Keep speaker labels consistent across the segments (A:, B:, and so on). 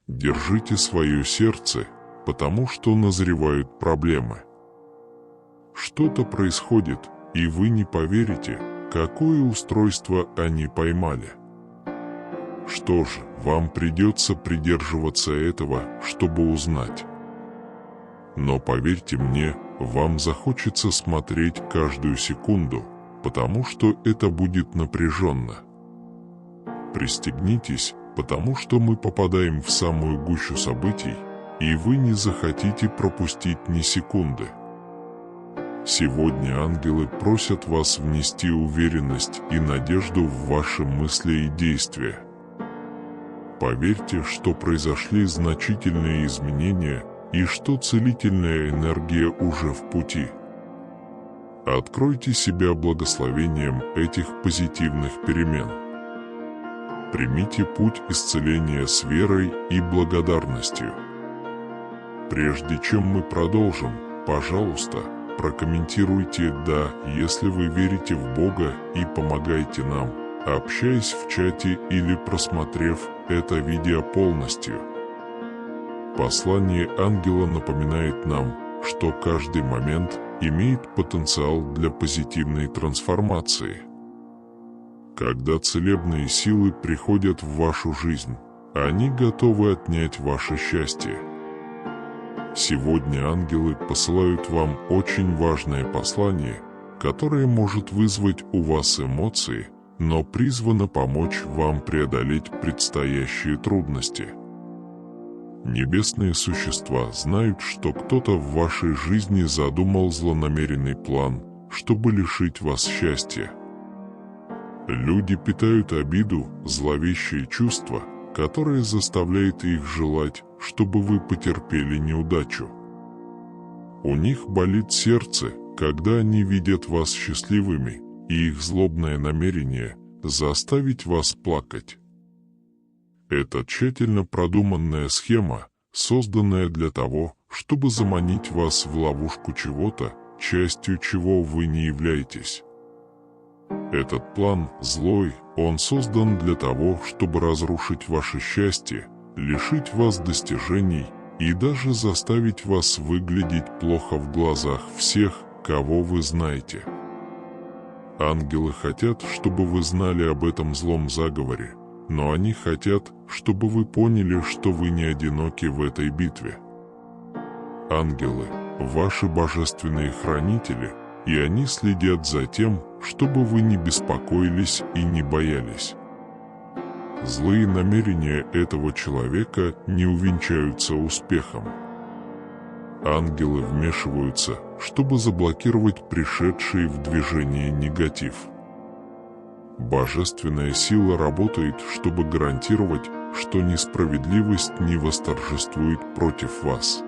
A: Держите свое сердце, потому что назревают проблемы. Что-то происходит, и вы не поверите, какое устройство они поймали. Что ж, вам придется придерживаться этого, чтобы узнать. Но поверьте мне, вам захочется смотреть каждую секунду, потому что это будет напряженно. Пристегнитесь, потому что мы попадаем в самую гущу событий, и вы не захотите пропустить ни секунды. Сегодня ангелы просят вас внести уверенность и надежду в ваши мысли и действия. Поверьте, что произошли значительные изменения и что целительная энергия уже в пути. Откройте себя благословением этих позитивных перемен. Примите путь исцеления с верой и благодарностью. Прежде чем мы продолжим, пожалуйста, прокомментируйте «да», если вы верите в Бога и помогаете нам, общаясь в чате или просмотрев это видео полностью. Послание ангела напоминает нам, что каждый момент имеет потенциал для позитивной трансформации. Когда целебные силы приходят в вашу жизнь, они готовы отнять ваше счастье. Сегодня ангелы посылают вам очень важное послание, которое может вызвать у вас эмоции, но призвано помочь вам преодолеть предстоящие трудности. Небесные существа знают, что кто-то в вашей жизни задумал злонамеренный план, чтобы лишить вас счастья. Люди питают обиду, зловещее чувство, которое заставляет их желать, чтобы вы потерпели неудачу. У них болит сердце, когда они видят вас счастливыми, и их злобное намерение – заставить вас плакать. Это тщательно продуманная схема, созданная для того, чтобы заманить вас в ловушку чего-то, частью чего вы не являетесь. Этот план злой, он создан для того, чтобы разрушить ваше счастье, лишить вас достижений и даже заставить вас выглядеть плохо в глазах всех, кого вы знаете. Ангелы хотят, чтобы вы знали об этом злом заговоре, но они хотят, чтобы вы поняли, что вы не одиноки в этой битве. Ангелы – ваши божественные хранители, и они следят за тем, чтобы вы не беспокоились и не боялись. Злые намерения этого человека не увенчаются успехом. Ангелы вмешиваются, чтобы заблокировать пришедший в движение негатив. Божественная сила работает, чтобы гарантировать, что несправедливость не восторжествует против вас.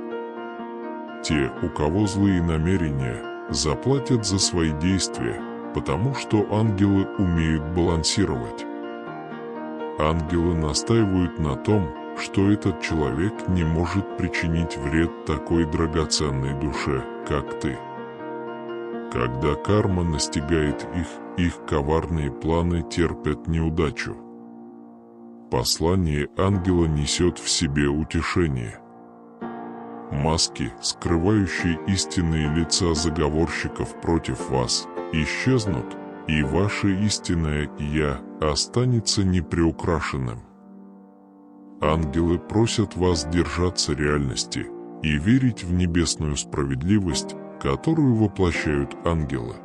A: Те, у кого злые намерения, заплатят за свои действия, потому что ангелы умеют балансировать. Ангелы настаивают на том, что этот человек не может причинить вред такой драгоценной душе, как ты. Когда карма настигает их коварные планы терпят неудачу. Послание ангела несет в себе утешение. Маски, скрывающие истинные лица заговорщиков против вас, исчезнут, и ваше истинное «Я» останется неприукрашенным. Ангелы просят вас держаться реальности и верить в небесную справедливость, которую воплощают ангелы.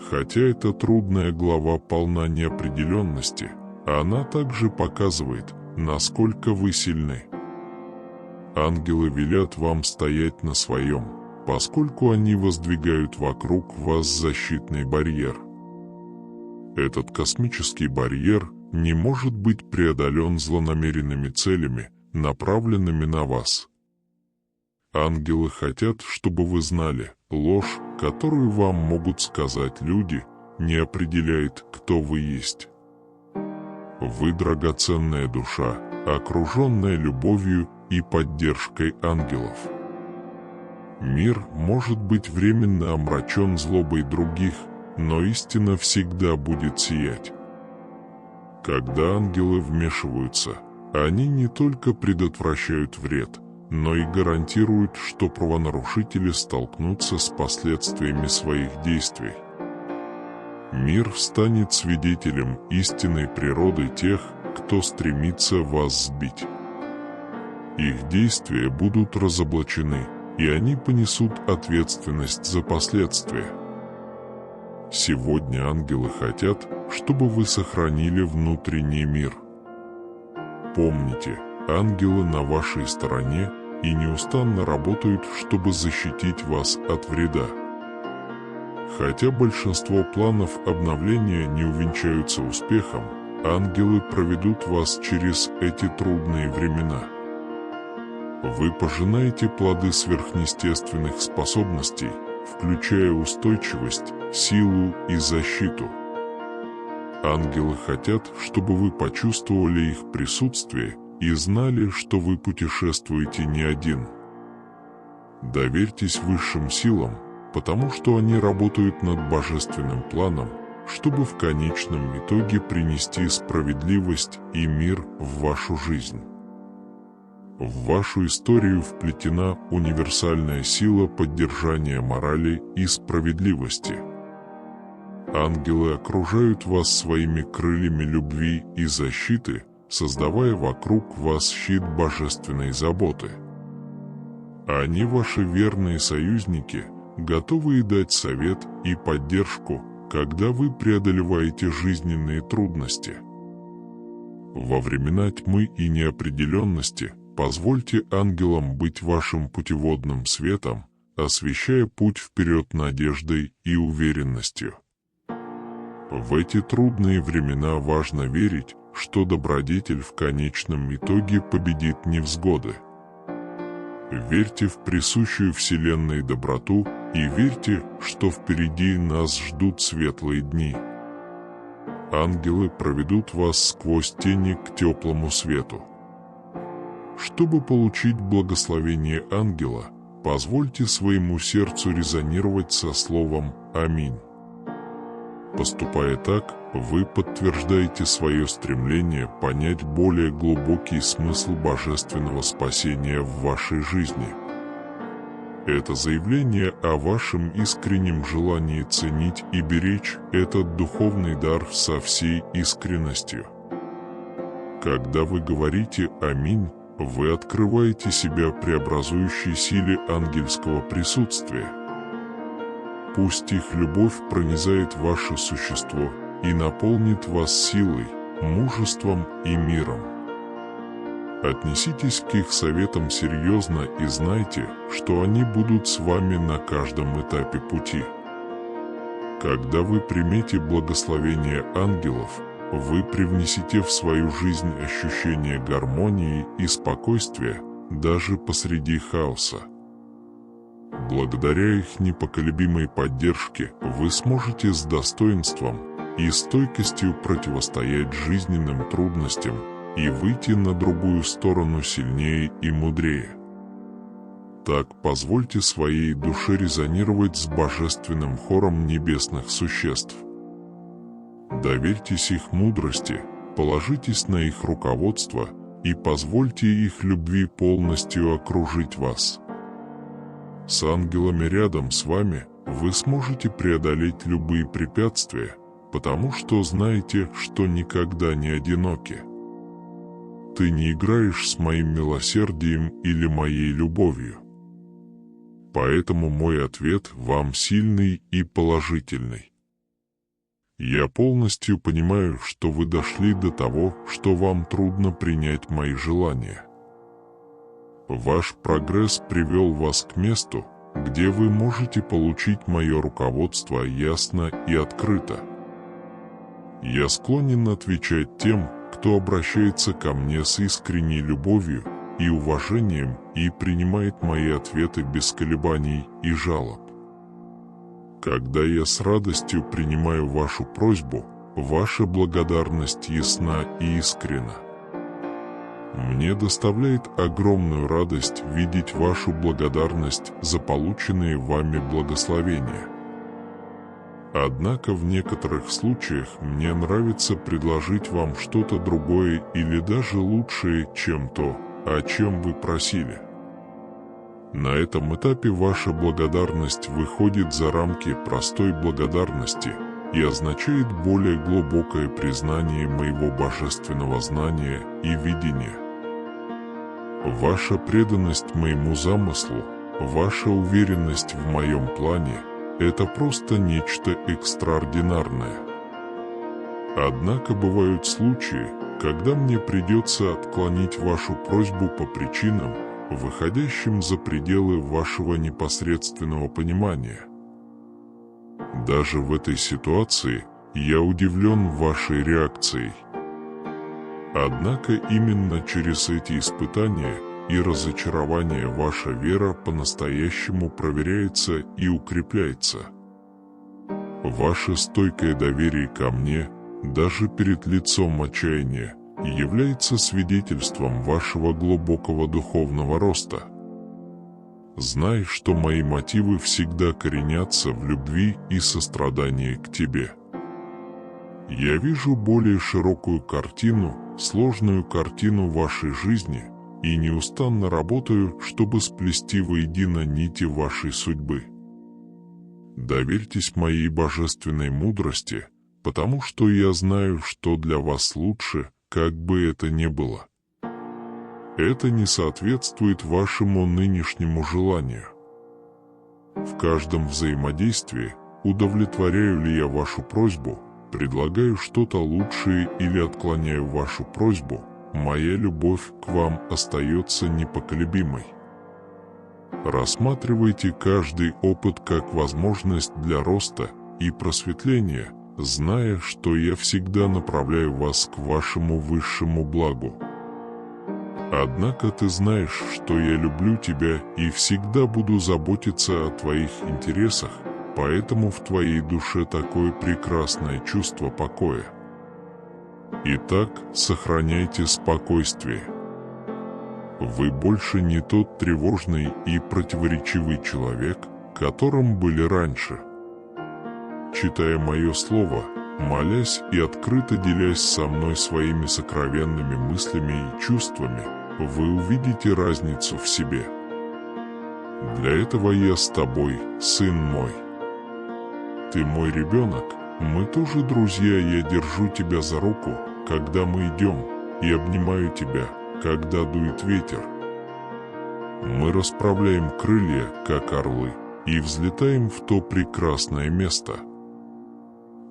A: Хотя эта трудная глава полна неопределенности, она также показывает, насколько вы сильны. Ангелы велят вам стоять на своем, поскольку они воздвигают вокруг вас защитный барьер. Этот космический барьер не может быть преодолен злонамеренными целями, направленными на вас. Ангелы хотят, чтобы вы знали, ложь, которую вам могут сказать люди, не определяет, кто вы есть. Вы драгоценная душа, окруженная любовью и поддержкой ангелов. Мир может быть временно омрачен злобой других, но истина всегда будет сиять. Когда ангелы вмешиваются, Они не только предотвращают вред, но и гарантируют, что правонарушители столкнутся с последствиями своих действий. Мир станет свидетелем истинной природы тех, кто стремится вас сбить. Их действия будут разоблачены, и они понесут ответственность за последствия. Сегодня ангелы хотят, чтобы вы сохранили внутренний мир. Помните, ангелы на вашей стороне и неустанно работают, чтобы защитить вас от вреда. Хотя большинство планов обновления не увенчаются успехом, ангелы проведут вас через эти трудные времена. Вы пожинаете плоды сверхъестественных способностей, включая устойчивость, силу и защиту. Ангелы хотят, чтобы вы почувствовали их присутствие и знали, что вы путешествуете не один. Доверьтесь высшим силам, потому что они работают над божественным планом, чтобы в конечном итоге принести справедливость и мир в вашу жизнь. В вашу историю вплетена универсальная сила поддержания морали и справедливости. Ангелы окружают вас своими крыльями любви и защиты, создавая вокруг вас щит божественной заботы. Они ваши верные союзники, готовые дать совет и поддержку, когда вы преодолеваете жизненные трудности. Во времена тьмы и неопределенности позвольте ангелам быть вашим путеводным светом, освещая путь вперед надеждой и уверенностью. В эти трудные времена важно верить, что добродетель в конечном итоге победит невзгоды. Верьте в присущую Вселенной доброту и верьте, что впереди нас ждут светлые дни. Ангелы проведут вас сквозь тени к теплому свету. Чтобы получить благословение ангела, позвольте своему сердцу резонировать со словом «Аминь». Поступая так, вы подтверждаете свое стремление понять более глубокий смысл божественного спасения в вашей жизни. Это заявление о вашем искреннем желании ценить и беречь этот духовный дар со всей искренностью. Когда вы говорите «Аминь», вы открываете себя преобразующей силе ангельского присутствия. Пусть их любовь пронизает ваше существо и наполнит вас силой, мужеством и миром. Отнеситесь к их советам серьезно и знайте, что они будут с вами на каждом этапе пути. Когда вы примете благословение ангелов, вы привнесете в свою жизнь ощущение гармонии и спокойствия даже посреди хаоса. Благодаря их непоколебимой поддержке вы сможете с достоинством и стойкостью противостоять жизненным трудностям и выйти на другую сторону сильнее и мудрее. Так позвольте своей душе резонировать с божественным хором небесных существ. Доверьтесь их мудрости, положитесь на их руководство и позвольте их любви полностью окружить вас. С ангелами рядом с вами вы сможете преодолеть любые препятствия, потому что знаете, что никогда не одиноки. Ты не играешь с моим милосердием или моей любовью. Поэтому мой ответ вам сильный и положительный. Я полностью понимаю, что вы дошли до того, что вам трудно принять мои желания. Ваш прогресс привел вас к месту, где вы можете получить мое руководство ясно и открыто. Я склонен отвечать тем, кто обращается ко мне с искренней любовью и уважением и принимает мои ответы без колебаний и жалоб. Когда я с радостью принимаю вашу просьбу, ваша благодарность ясна и искренна. Мне доставляет огромную радость видеть вашу благодарность за полученные вами благословения. Однако в некоторых случаях мне нравится предложить вам что-то другое или даже лучшее, чем то, о чем вы просили. На этом этапе ваша благодарность выходит за рамки простой благодарности и означает более глубокое признание моего божественного знания и видения. Ваша преданность моему замыслу, ваша уверенность в моем плане – это просто нечто экстраординарное. Однако бывают случаи, когда мне придется отклонить вашу просьбу по причинам, выходящим за пределы вашего непосредственного понимания. Даже в этой ситуации я удивлен вашей реакцией. Однако именно через эти испытания и разочарования ваша вера по-настоящему проверяется и укрепляется. Ваше стойкое доверие ко мне, даже перед лицом отчаяния, является свидетельством вашего глубокого духовного роста. Знай, что мои мотивы всегда коренятся в любви и сострадании к тебе. Я вижу более широкую картину, сложную картину вашей жизни и неустанно работаю, чтобы сплести воедино нити вашей судьбы. Доверьтесь моей божественной мудрости, потому что я знаю, что для вас лучше, как бы это ни было. Это не соответствует вашему нынешнему желанию. В каждом взаимодействии, удовлетворяю ли я вашу просьбу, предлагаю что-то лучшее или отклоняю вашу просьбу, моя любовь к вам остается непоколебимой. Рассматривайте каждый опыт как возможность для роста и просветления, зная, что я всегда направляю вас к вашему высшему благу. Однако ты знаешь, что я люблю тебя и всегда буду заботиться о твоих интересах, поэтому в твоей душе такое прекрасное чувство покоя. Итак, сохраняйте спокойствие. Вы больше не тот тревожный и противоречивый человек, которым были раньше. Читая мое слово, молясь и открыто делясь со мной своими сокровенными мыслями и чувствами, вы увидите разницу в себе. Для этого я с тобой, сын мой. Ты мой ребенок, мы тоже друзья, я держу тебя за руку, когда мы идем, и обнимаю тебя, когда дует ветер. Мы расправляем крылья, как орлы, и взлетаем в то прекрасное место.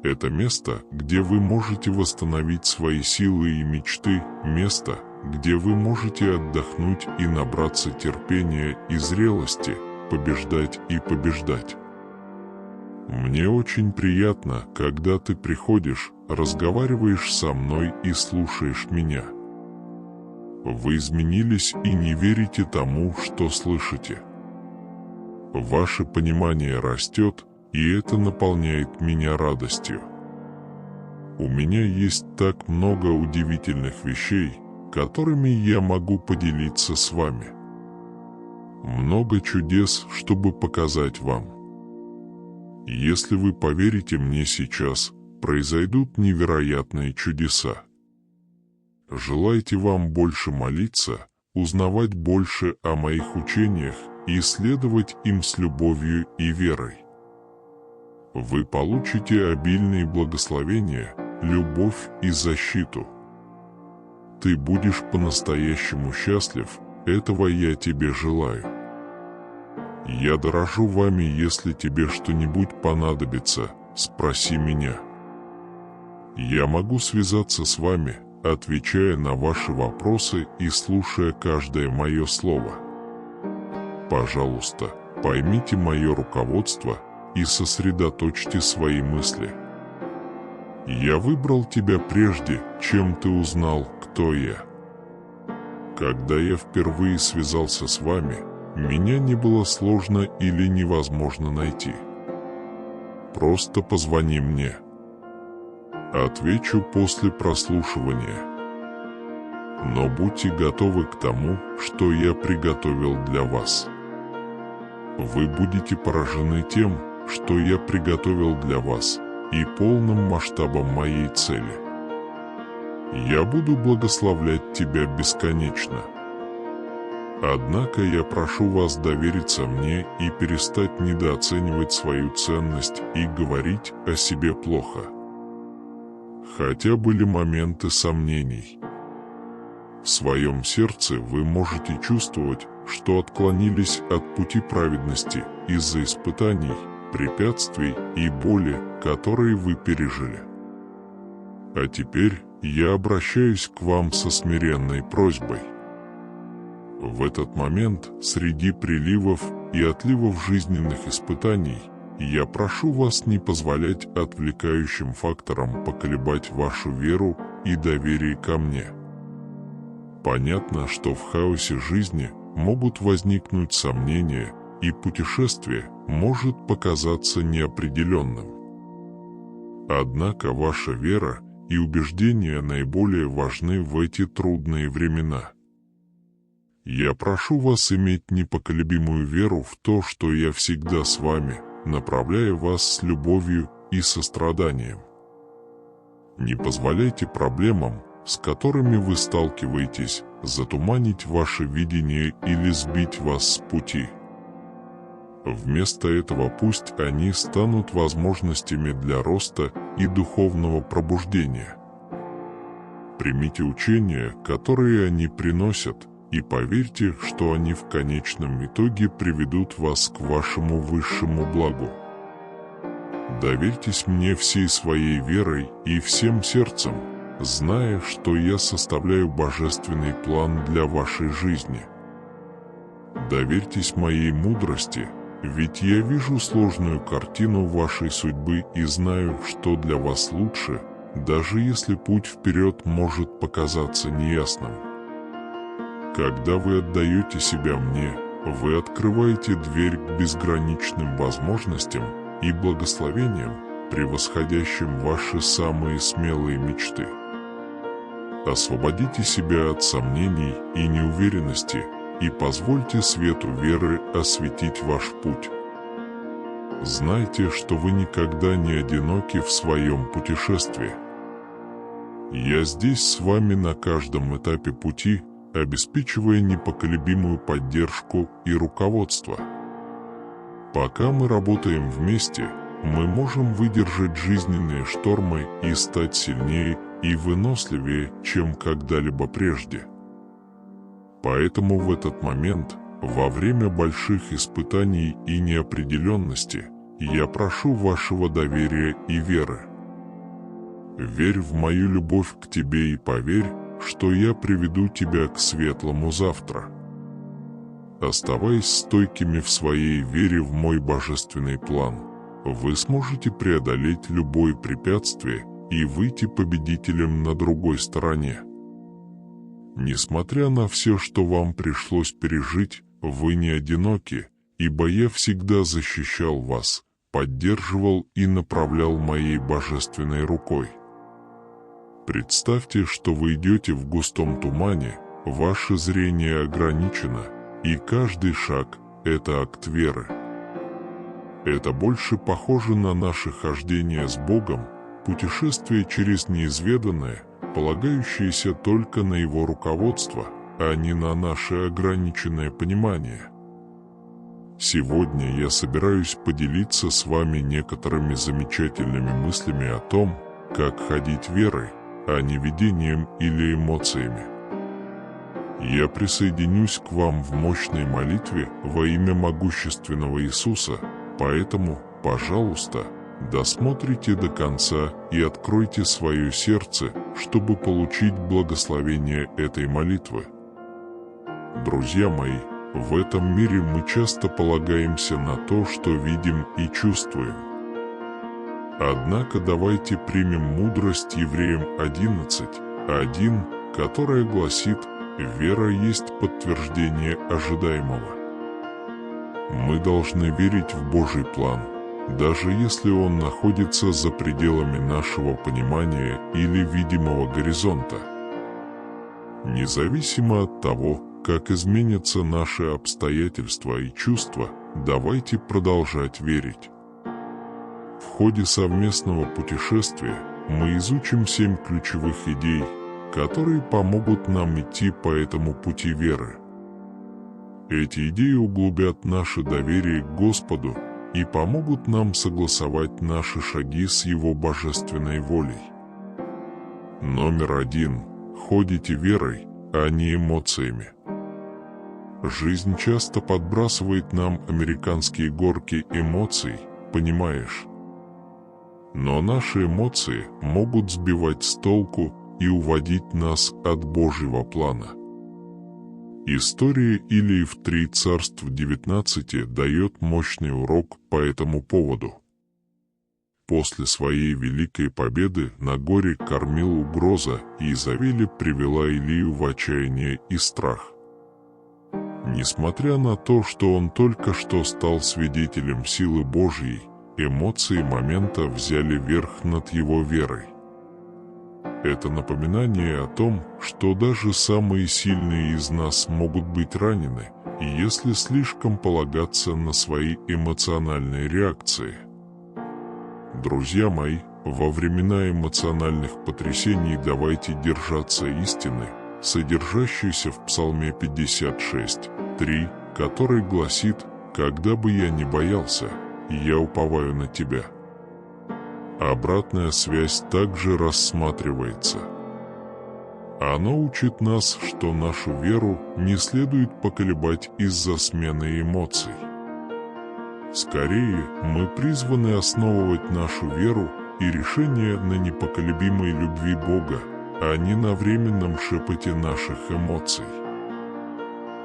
A: Это место, где вы можете восстановить свои силы и мечты, место, где вы можете отдохнуть и набраться терпения и зрелости, побеждать и побеждать. Мне очень приятно, когда ты приходишь, разговариваешь со мной и слушаешь меня. Вы изменились и не верите тому, что слышите. Ваше понимание растет, и это наполняет меня радостью. У меня есть так много удивительных вещей, которыми я могу поделиться с вами. Много чудес, чтобы показать вам. Если вы поверите мне сейчас, произойдут невероятные чудеса. Желаете вам больше молиться, узнавать больше о моих учениях и исследовать им с любовью и верой. Вы получите обильные благословения, любовь и защиту. Ты будешь по-настоящему счастлив, этого я тебе желаю. Я дорожу вами, если тебе что-нибудь понадобится, спроси меня. Я могу связаться с вами, отвечая на ваши вопросы и слушая каждое мое слово. Пожалуйста, поймите мое руководство и сосредоточьте свои мысли. Я выбрал тебя прежде, чем ты узнал, кто я. Когда я впервые связался с вами, меня не было сложно или невозможно найти. Просто позвони мне. Отвечу после прослушивания. Но будьте готовы к тому, что я приготовил для вас. Вы будете поражены тем, что я приготовил для вас, и полным масштабом моей цели. Я буду благословлять тебя бесконечно. Однако я прошу вас довериться мне и перестать недооценивать свою ценность и говорить о себе плохо. Хотя были моменты сомнений. В своем сердце вы можете чувствовать, что отклонились от пути праведности из-за испытаний, препятствий и боли, которые вы пережили. А теперь я обращаюсь к вам со смиренной просьбой. В этот момент, среди приливов и отливов жизненных испытаний, я прошу вас не позволять отвлекающим факторам поколебать вашу веру и доверие ко мне. Понятно, что в хаосе жизни могут возникнуть сомнения, и путешествие может показаться неопределенным. Однако ваша вера и убеждения наиболее важны в эти трудные времена. Я прошу вас иметь непоколебимую веру в то, что я всегда с вами, направляя вас с любовью и состраданием. Не позволяйте проблемам, с которыми вы сталкиваетесь, затуманить ваше видение или сбить вас с пути. Вместо этого пусть они станут возможностями для роста и духовного пробуждения. Примите учения, которые они приносят, и поверьте, что они в конечном итоге приведут вас к вашему высшему благу. Доверьтесь мне всей своей верой и всем сердцем, зная, что я составляю божественный план для вашей жизни. Доверьтесь моей мудрости, ведь я вижу сложную картину вашей судьбы и знаю, что для вас лучше, даже если путь вперед может показаться неясным. Когда вы отдаете себя мне, вы открываете дверь к безграничным возможностям и благословениям, превосходящим ваши самые смелые мечты. Освободите себя от сомнений и неуверенности и позвольте свету веры осветить ваш путь. Знайте, что вы никогда не одиноки в своем путешествии. Я здесь с вами на каждом этапе пути, обеспечивая непоколебимую поддержку и руководство. Пока мы работаем вместе, мы можем выдержать жизненные штормы и стать сильнее и выносливее, чем когда-либо прежде. Поэтому в этот момент, во время больших испытаний и неопределенности, я прошу вашего доверия и веры. Верь в мою любовь к тебе и поверь, что я приведу тебя к светлому завтра. Оставаясь стойкими в своей вере в мой божественный план, вы сможете преодолеть любое препятствие и выйти победителем на другой стороне. Несмотря на все, что вам пришлось пережить, вы не одиноки, ибо я всегда защищал вас, поддерживал и направлял моей божественной рукой. Представьте, что вы идете в густом тумане, ваше зрение ограничено, и каждый шаг – это акт веры. Это больше похоже на наше хождение с Богом, путешествие через неизведанное, полагающееся только на Его руководство, а не на наше ограниченное понимание. Сегодня я собираюсь поделиться с вами некоторыми замечательными мыслями о том, как ходить верой, а не видением или эмоциями. Я присоединюсь к вам в мощной молитве во имя могущественного Иисуса, поэтому, пожалуйста, досмотрите до конца и откройте свое сердце, чтобы получить благословение этой молитвы. Друзья мои, в этом мире мы часто полагаемся на то, что видим и чувствуем. Однако давайте примем мудрость Евреям 11:1, которая гласит: «Вера есть подтверждение ожидаемого». Мы должны верить в Божий план, даже если он находится за пределами нашего понимания или видимого горизонта. Независимо от того, как изменятся наши обстоятельства и чувства, давайте продолжать верить. ходе совместного путешествия мы изучим 7 ключевых идей, которые помогут нам идти по этому пути веры. Эти идеи углубят наше доверие к Господу и помогут нам согласовать наши шаги с Его божественной волей. Номер 1. Ходите верой, а не эмоциями. Жизнь часто подбрасывает нам американские горки эмоций, понимаешь? Но наши эмоции могут сбивать с толку и уводить нас от Божьего плана. История Илии в 3 царств 19 дает мощный урок по этому поводу. После своей великой победы на горе Кармил угроза Иезавели привела Илию в отчаяние и страх. Несмотря на то, что он только что стал свидетелем силы Божьей, эмоции момента взяли верх над его верой. Это напоминание о том, что даже самые сильные из нас могут быть ранены, если слишком полагаться на свои эмоциональные реакции. Друзья мои, во времена эмоциональных потрясений давайте держаться истины, содержащейся в Псалме 56:3, который гласит: «Когда бы я ни боялся, я уповаю на Тебя». Обратная связь также рассматривается. Она учит нас, что нашу веру не следует поколебать из-за смены эмоций. Скорее, мы призваны основывать нашу веру и решение на непоколебимой любви Бога, а не на временном шепоте наших эмоций.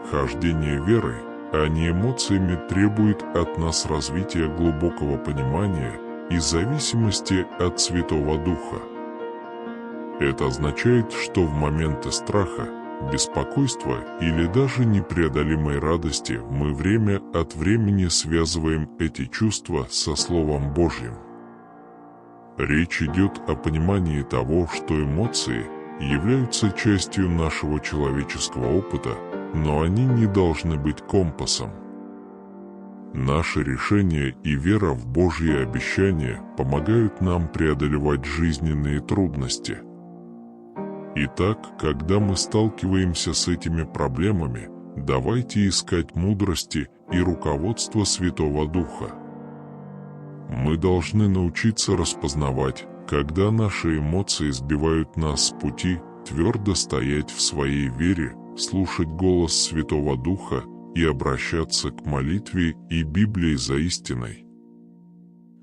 A: Хождение верой, а не эмоциями, требует от нас развития глубокого понимания и зависимости от Святого Духа. Это означает, что в моменты страха, беспокойства или даже непреодолимой радости мы время от времени связываем эти чувства со Словом Божьим. Речь идет о понимании того, что эмоции являются частью нашего человеческого опыта, но они не должны быть компасом. Наши решения и вера в Божьи обещания помогают нам преодолевать жизненные трудности. Итак, когда мы сталкиваемся с этими проблемами, давайте искать мудрости и руководства Святого Духа. Мы должны научиться распознавать, когда наши эмоции сбивают нас с пути, твердо стоять в своей вере, слушать голос Святого Духа и обращаться к молитве и Библии за истиной.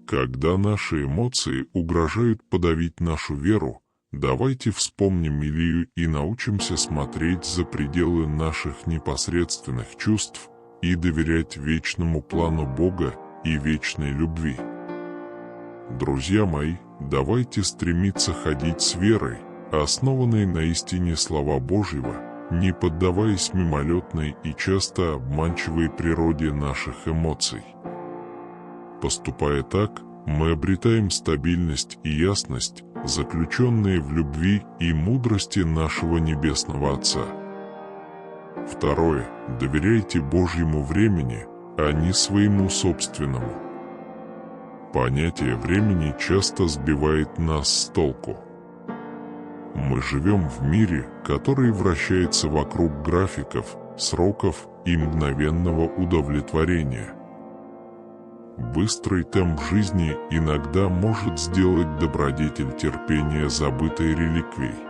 A: Когда наши эмоции угрожают подавить нашу веру, давайте вспомним Илию и научимся смотреть за пределы наших непосредственных чувств и доверять вечному плану Бога и вечной любви. Друзья мои, давайте стремиться ходить с верой, основанной на истине Слова Божьего, не поддаваясь мимолетной и часто обманчивой природе наших эмоций. Поступая так, мы обретаем стабильность и ясность, заключенные в любви и мудрости нашего Небесного Отца. Второе. Доверяйте Божьему времени, а не своему собственному. Понятие времени часто сбивает нас с толку. Мы живем в мире, который вращается вокруг графиков, сроков и мгновенного удовлетворения. Быстрый темп жизни иногда может сделать добродетель терпения забытой реликвией.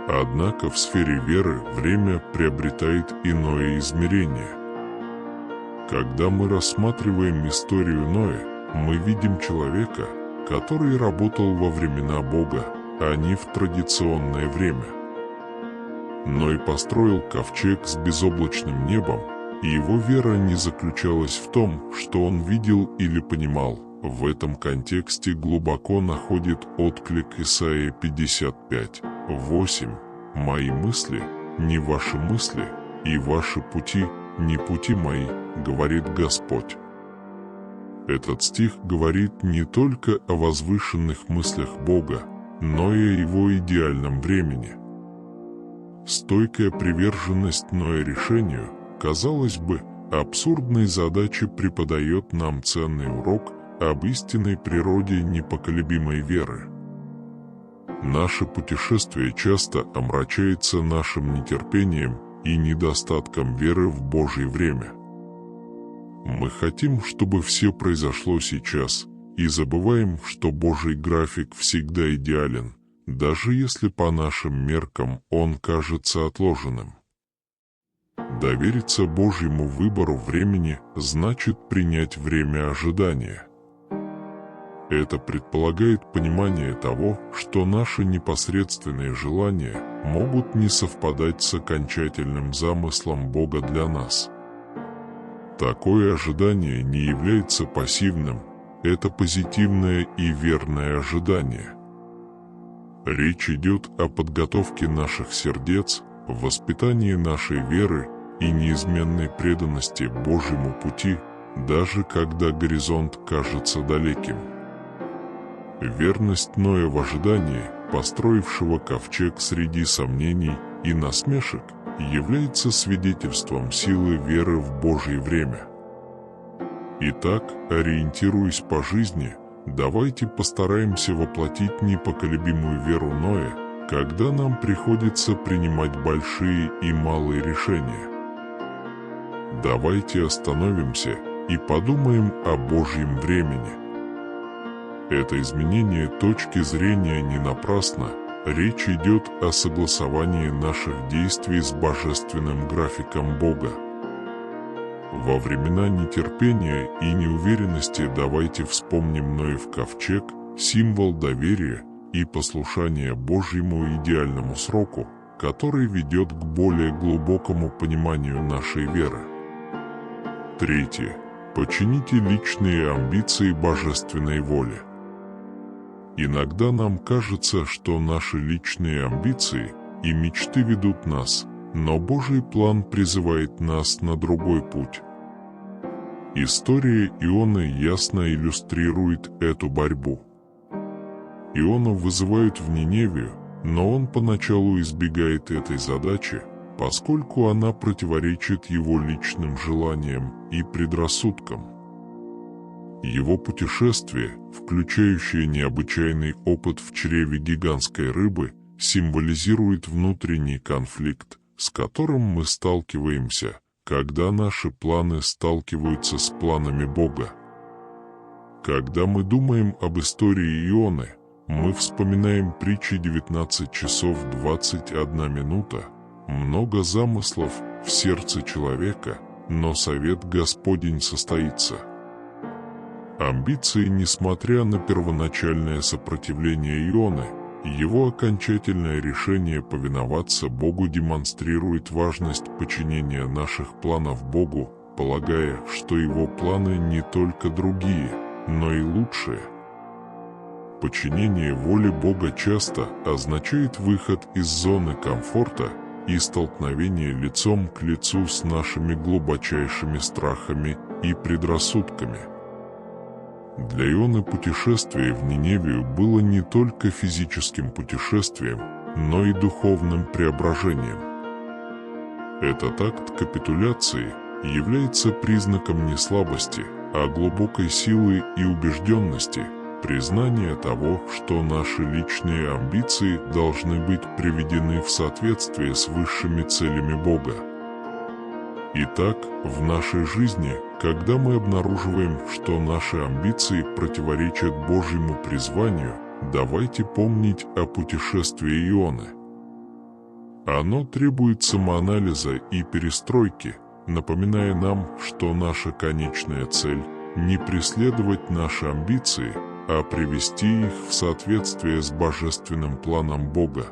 A: Однако в сфере веры время приобретает иное измерение. Когда мы рассматриваем историю Ноя, мы видим человека, который работал во времена Бога, а не в традиционное время. Ной построил ковчег с безоблачным небом, и его вера не заключалась в том, что он видел или понимал. В этом контексте глубоко находит отклик Исаия 55:8. «Мои мысли не ваши мысли, и ваши пути не пути мои, говорит Господь». Этот стих говорит не только о возвышенных мыслях Бога, но и о Его идеальном времени. Стойкая приверженность Ноя решению, казалось бы, абсурдной задачи преподает нам ценный урок, об истинной природе непоколебимой веры. Наше путешествие часто омрачается нашим нетерпением и недостатком веры в Божье время. Мы хотим, чтобы все произошло сейчас, и забываем, что Божий график всегда идеален, даже если по нашим меркам он кажется отложенным. Довериться Божьему выбору времени значит принять время ожидания. Это предполагает понимание того, что наши непосредственные желания могут не совпадать с окончательным замыслом Бога для нас. Такое ожидание не является пассивным, это позитивное и верное ожидание. Речь идет о подготовке наших сердец, воспитании нашей веры и неизменной преданности Божьему пути, даже когда горизонт кажется далеким. Верность Ноя в ожидании, построившего ковчег среди сомнений и насмешек, является свидетельством силы веры в Божье время. Итак, ориентируясь по жизни, давайте постараемся воплотить непоколебимую веру Ноя, когда нам приходится принимать большие и малые решения. Давайте остановимся и подумаем о Божьем времени. Это изменение точки зрения не напрасно, речь идет о согласовании наших действий с божественным графиком Бога. Во времена нетерпения и неуверенности давайте вспомним Ноев ковчег, символ доверия и послушания Божьему идеальному сроку, который ведет к более глубокому пониманию нашей веры. Третье. Подчините личные амбиции божественной воле. Иногда нам кажется, что наши личные амбиции и мечты ведут нас, но Божий план призывает нас на другой путь. История Ионы ясно иллюстрирует эту борьбу. Иону вызывают в Ниневию, но он поначалу избегает этой задачи, поскольку она противоречит его личным желаниям и предрассудкам. Его путешествие, включающее необычайный опыт в чреве гигантской рыбы, символизирует внутренний конфликт, с которым мы сталкиваемся, когда наши планы сталкиваются с планами Бога. Когда мы думаем об истории Ионы, мы вспоминаем притчи 19 часов 21 минута, много замыслов в сердце человека, но совет Господень состоится. Амбиции, несмотря на первоначальное сопротивление Ионы, его окончательное решение повиноваться Богу демонстрирует важность подчинения наших планов Богу, полагая, что Его планы не только другие, но и лучшие. Подчинение воле Бога часто означает выход из зоны комфорта и столкновение лицом к лицу с нашими глубочайшими страхами и предрассудками. Для Ионы путешествие в Ниневию было не только физическим путешествием, но и духовным преображением. Этот акт капитуляции является признаком не слабости, а глубокой силы и убежденности, признания того, что наши личные амбиции должны быть приведены в соответствие с высшими целями Бога. Итак, в нашей жизни, когда мы обнаруживаем, что наши амбиции противоречат Божьему призванию, давайте помнить о путешествии Ионы. Оно требует самоанализа и перестройки, напоминая нам, что наша конечная цель – не преследовать наши амбиции, а привести их в соответствие с божественным планом Бога.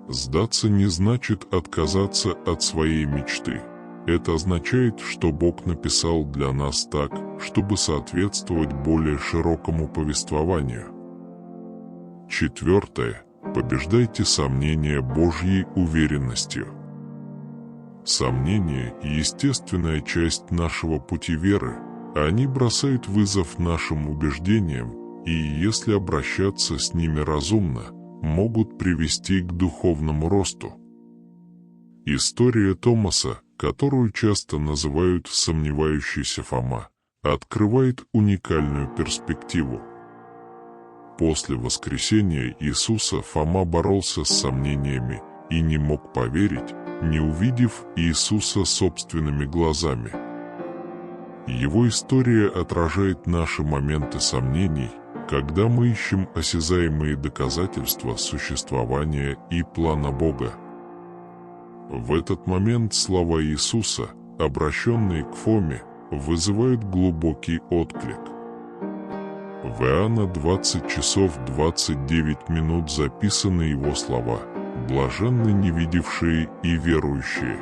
A: Сдаться не значит отказаться от своей мечты. Это означает, что Бог написал для нас так, чтобы соответствовать более широкому повествованию. Четвертое. Побеждайте сомнения Божьей уверенностью. Сомнения – естественная часть нашего пути веры. Они бросают вызов нашим убеждениям и, если обращаться с ними разумно, могут привести к духовному росту. История Томаса, которую часто называют «сомневающийся Фома», открывает уникальную перспективу. После воскресения Иисуса Фома боролся с сомнениями и не мог поверить, не увидев Иисуса собственными глазами. Его история отражает наши моменты сомнений, когда мы ищем осязаемые доказательства существования и плана Бога. В этот момент слова Иисуса, обращенные к Фоме, вызывают глубокий отклик. В Иоанна 20 часов 29 минут записаны его слова: «Блаженны невидевшие и верующие».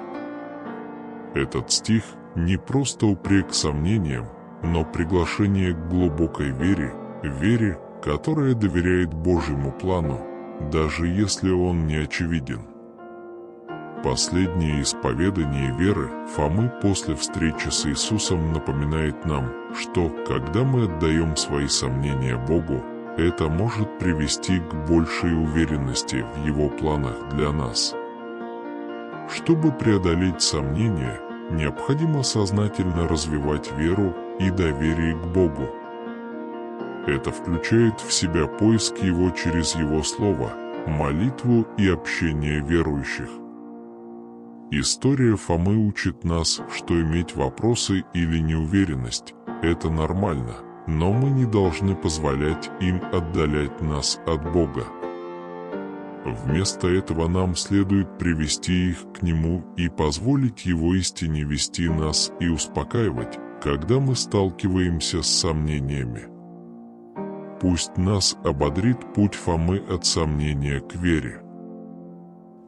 A: Этот стих не просто упрек сомнениям, но приглашение к глубокой вере, которая доверяет Божьему плану, даже если он не очевиден. Последнее исповедание веры Фомы после встречи с Иисусом напоминает нам, что, когда мы отдаем свои сомнения Богу, это может привести к большей уверенности в Его планах для нас. Чтобы преодолеть сомнения, необходимо сознательно развивать веру и доверие к Богу. Это включает в себя поиск Его через Его Слово, молитву и общение верующих. История Фомы учит нас, что иметь вопросы или неуверенность – это нормально, но мы не должны позволять им отдалять нас от Бога. Вместо этого нам следует привести их к Нему и позволить Его истине вести нас и успокаивать, когда мы сталкиваемся с сомнениями. Пусть нас ободрит путь Фомы от сомнения к вере.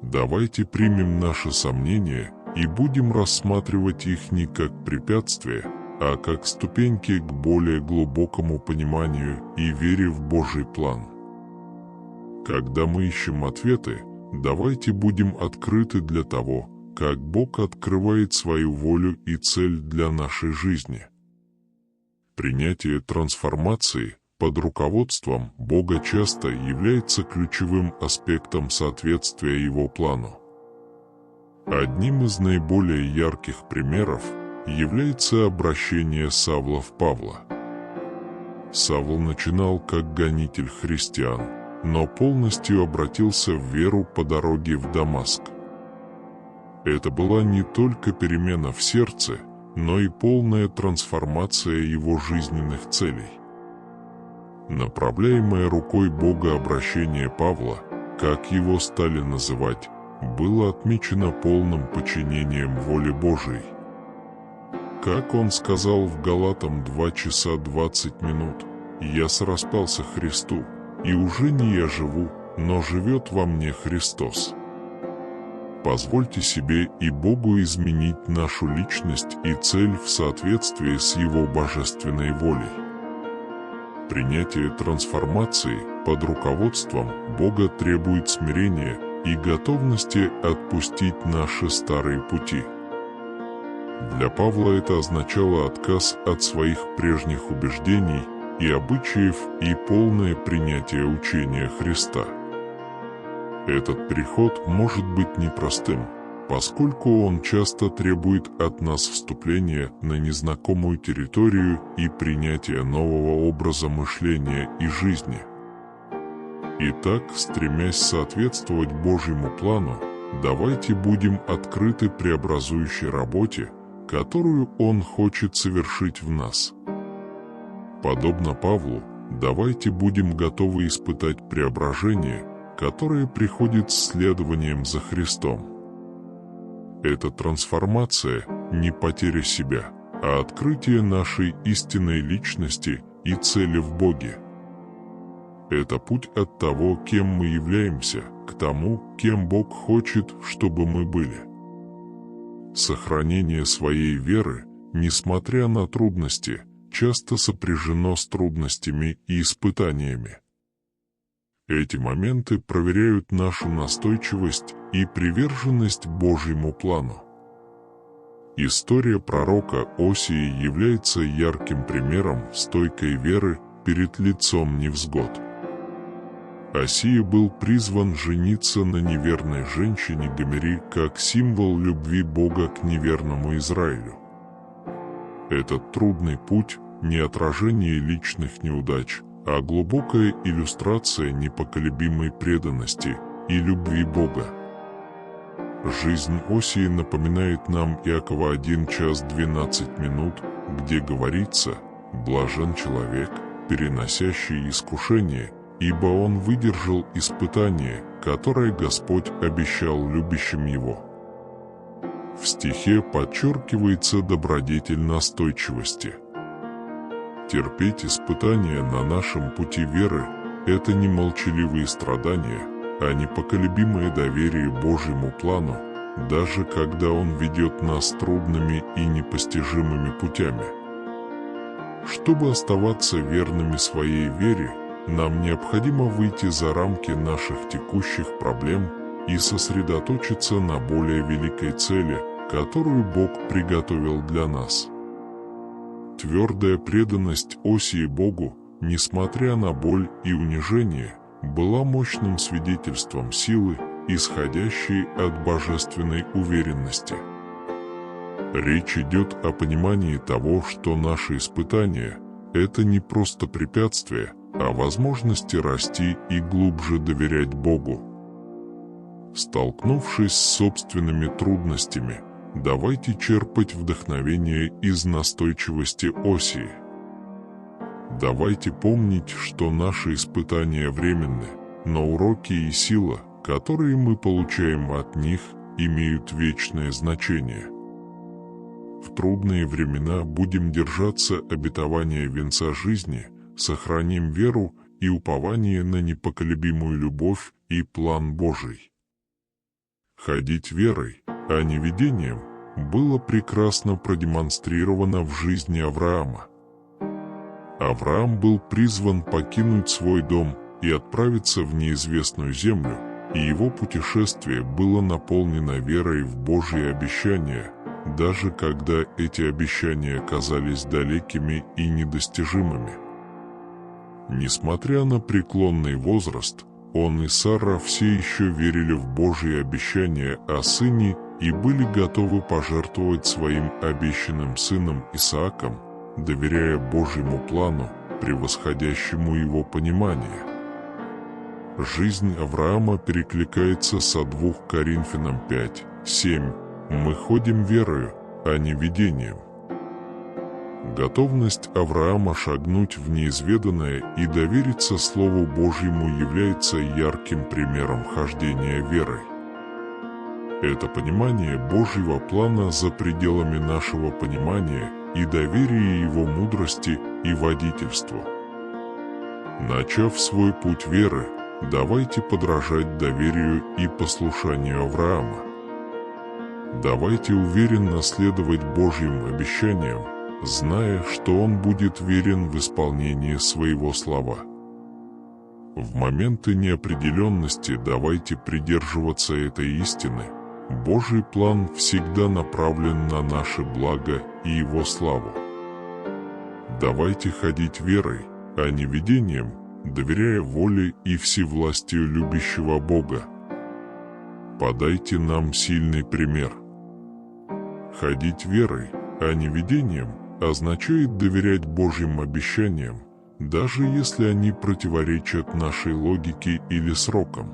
A: Давайте примем наши сомнения и будем рассматривать их не как препятствия, а как ступеньки к более глубокому пониманию и вере в Божий план. Когда мы ищем ответы, давайте будем открыты для того, как Бог открывает свою волю и цель для нашей жизни. Принятие трансформации под руководством Бога часто является ключевым аспектом соответствия Его плану. Одним из наиболее ярких примеров является обращение Савла в Павла. Савл начинал как гонитель христиан, но полностью обратился в веру по дороге в Дамаск. Это была не только перемена в сердце, но и полная трансформация его жизненных целей. Направляемое рукой Бога обращение Павла, как его стали называть, было отмечено полным подчинением воле Божией. Как он сказал в Галатам 2 часа 20 минут: «Я сораспался Христу, и уже не я живу, но живет во мне Христос». Позвольте себе и Богу изменить нашу личность и цель в соответствии с Его божественной волей. Принятие трансформации под руководством Бога требует смирения и готовности отпустить наши старые пути. Для Павла это означало отказ от своих прежних убеждений и обычаев и полное принятие учения Христа. Этот переход может быть непростым, поскольку он часто требует от нас вступления на незнакомую территорию и принятия нового образа мышления и жизни. Итак, стремясь соответствовать Божьему плану, давайте будем открыты преобразующей работе, которую Он хочет совершить в нас. Подобно Павлу, давайте будем готовы испытать преображение, которое приходит с следованием за Христом. Эта трансформация не потеря себя, а открытие нашей истинной личности и цели в Боге. Это путь от того, кем мы являемся, к тому, кем Бог хочет, чтобы мы были. Сохранение своей веры, несмотря на трудности, часто сопряжено с трудностями и испытаниями. Эти моменты проверяют нашу настойчивость и приверженность Божьему плану. История пророка Осии является ярким примером стойкой веры перед лицом невзгод. Осия был призван жениться на неверной женщине Гомери как символ любви Бога к неверному Израилю. Этот трудный путь не отражение личных неудач, а глубокая иллюстрация непоколебимой преданности и любви Бога. Жизнь Осии напоминает нам Иакова 1 час 12 минут, где говорится: «Блажен человек, переносящий искушение, ибо он выдержал испытание, которое Господь обещал любящим его». В стихе подчеркивается добродетель настойчивости. Терпеть испытания на нашем пути веры – это не молчаливые страдания, а непоколебимое доверие Божьему плану, даже когда Он ведет нас трудными и непостижимыми путями. Чтобы оставаться верными своей вере, нам необходимо выйти за рамки наших текущих проблем и сосредоточиться на более великой цели, которую Бог приготовил для нас. Твердая преданность Осии Богу, несмотря на боль и унижение, была мощным свидетельством силы, исходящей от божественной уверенности. Речь идет о понимании того, что наши испытания – это не просто препятствия, а возможности расти и глубже доверять Богу. Столкнувшись с собственными трудностями, давайте черпать вдохновение из настойчивости Осии. Давайте помнить, что наши испытания временны, но уроки и сила, которые мы получаем от них, имеют вечное значение. В трудные времена будем держаться обетования венца жизни, сохраним веру и упование на непоколебимую любовь и план Божий. Ходить верой, а не видением, было прекрасно продемонстрировано в жизни Авраама. Авраам был призван покинуть свой дом и отправиться в неизвестную землю, и его путешествие было наполнено верой в Божьи обещания, даже когда эти обещания казались далекими и недостижимыми. Несмотря на преклонный возраст, он и Сара все еще верили в Божьи обещания о сыне и были готовы пожертвовать своим обещанным сыном Исааком, доверяя Божьему плану, превосходящему его понимание. Жизнь Авраама перекликается со 2 Коринфянам 5:7. «Мы ходим верою, а не видением». Готовность Авраама шагнуть в неизведанное и довериться Слову Божьему является ярким примером хождения верой. Это понимание Божьего плана за пределами нашего понимания и доверие Его мудрости и водительству. Начав свой путь веры, давайте подражать доверию и послушанию Авраама. Давайте уверенно следовать Божьим обещаниям, зная, что Он будет верен в исполнении своего слова. В моменты неопределенности давайте придерживаться этой истины. Божий план всегда направлен на наше благо и Его славу. Давайте ходить верой, а не видением, доверяя воле и всевластию любящего Бога. Подайте нам сильный пример. Ходить верой, а не видением, означает доверять Божьим обещаниям, даже если они противоречат нашей логике или срокам.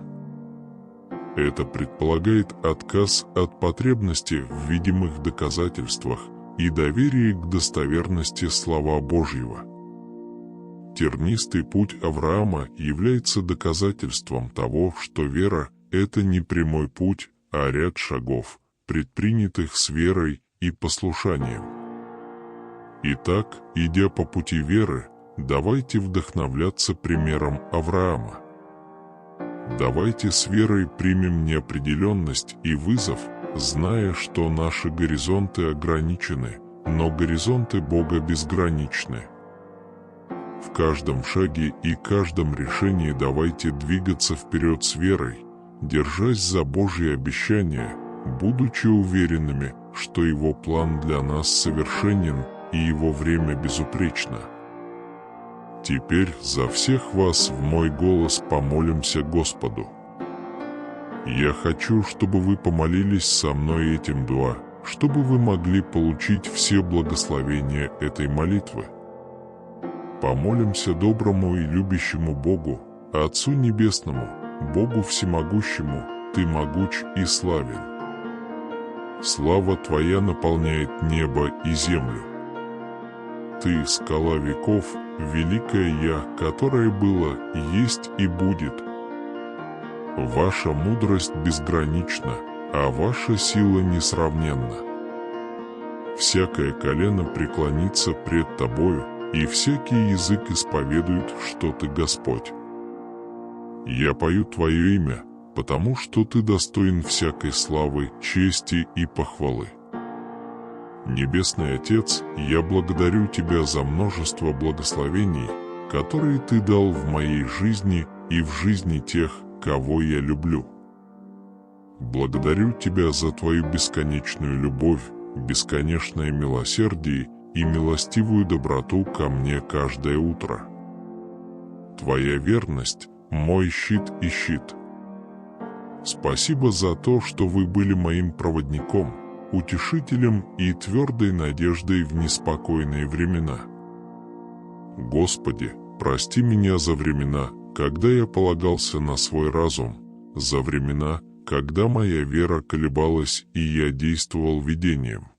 A: Это предполагает отказ от потребности в видимых доказательствах и доверие к достоверности слова Божьего. Тернистый путь Авраама является доказательством того, что вера – это не прямой путь, а ряд шагов, предпринятых с верой и послушанием. Итак, идя по пути веры, давайте вдохновляться примером Авраама. Давайте с верой примем неопределенность и вызов, зная, что наши горизонты ограничены, но горизонты Бога безграничны. В каждом шаге и каждом решении давайте двигаться вперед с верой, держась за Божьи обещания, будучи уверенными, что Его план для нас совершенен и Его время безупречно. Теперь за всех вас в мой голос помолимся Господу. Я хочу, чтобы вы помолились со мной этим дуа, чтобы вы могли получить все благословения этой молитвы. Помолимся доброму и любящему Богу, Отцу Небесному, Богу Всемогущему, Ты могуч и славен. Слава Твоя наполняет небо и землю. Ты — скала веков, великая Я, которое было, есть и будет. Ваша мудрость безгранична, а ваша сила несравненна. Всякое колено преклонится пред Тобою, и всякий язык исповедует, что Ты Господь. Я пою Твое имя, потому что Ты достоин всякой славы, чести и похвалы. Небесный Отец, я благодарю Тебя за множество благословений, которые Ты дал в моей жизни и в жизни тех, кого я люблю. Благодарю Тебя за Твою бесконечную любовь, бесконечное милосердие и милостивую доброту ко мне каждое утро. Твоя верность — мой щит и щит. Спасибо за то, что Вы были моим проводником, утешителем и твердой надеждой в неспокойные времена. Господи, прости меня за времена, когда я полагался на свой разум, за времена, когда моя вера колебалась и я действовал видением.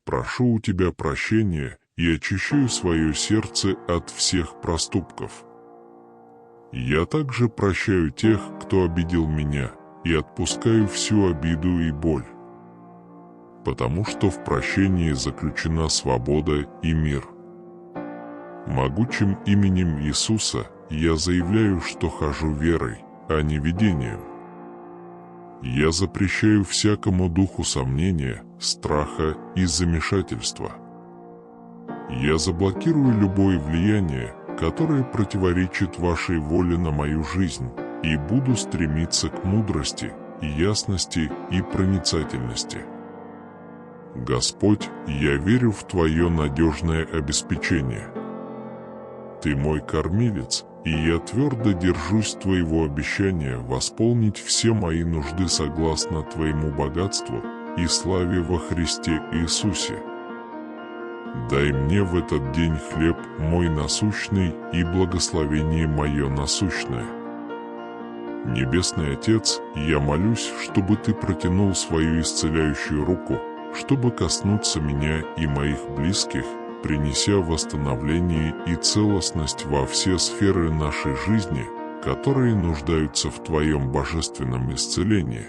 A: Прошу у Тебя прощения и очищаю свое сердце от всех проступков. Я также прощаю тех, кто обидел меня, и отпускаю всю обиду и боль. Потому что в прощении заключена свобода и мир. Могучим именем Иисуса я заявляю, что хожу верой, а не видением. Я запрещаю всякому духу сомнения, страха и замешательства. Я заблокирую любое влияние, которое противоречит Вашей воле на мою жизнь, и буду стремиться к мудрости, ясности и проницательности. Господь, я верю в Твое надежное обеспечение. Ты мой кормилец, и я твердо держусь Твоего обещания восполнить все мои нужды согласно Твоему богатству и славе во Христе Иисусе. Дай мне в этот день хлеб мой насущный и благословение мое насущное. Небесный Отец, я молюсь, чтобы Ты протянул свою исцеляющую руку, чтобы коснуться меня и моих близких, принеся восстановление и целостность во все сферы нашей жизни, которые нуждаются в Твоем божественном исцелении.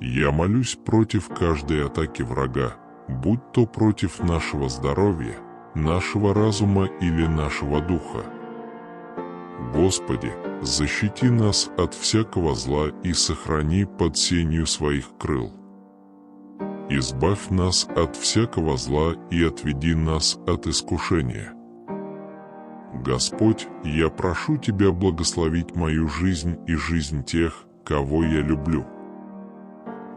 A: Я молюсь против каждой атаки врага, будь то против нашего здоровья, нашего разума или нашего духа. Господи, защити нас от всякого зла и сохрани под сенью Своих крыл. Избавь нас от всякого зла и отведи нас от искушения. Господь, я прошу Тебя благословить мою жизнь и жизнь тех, кого я люблю.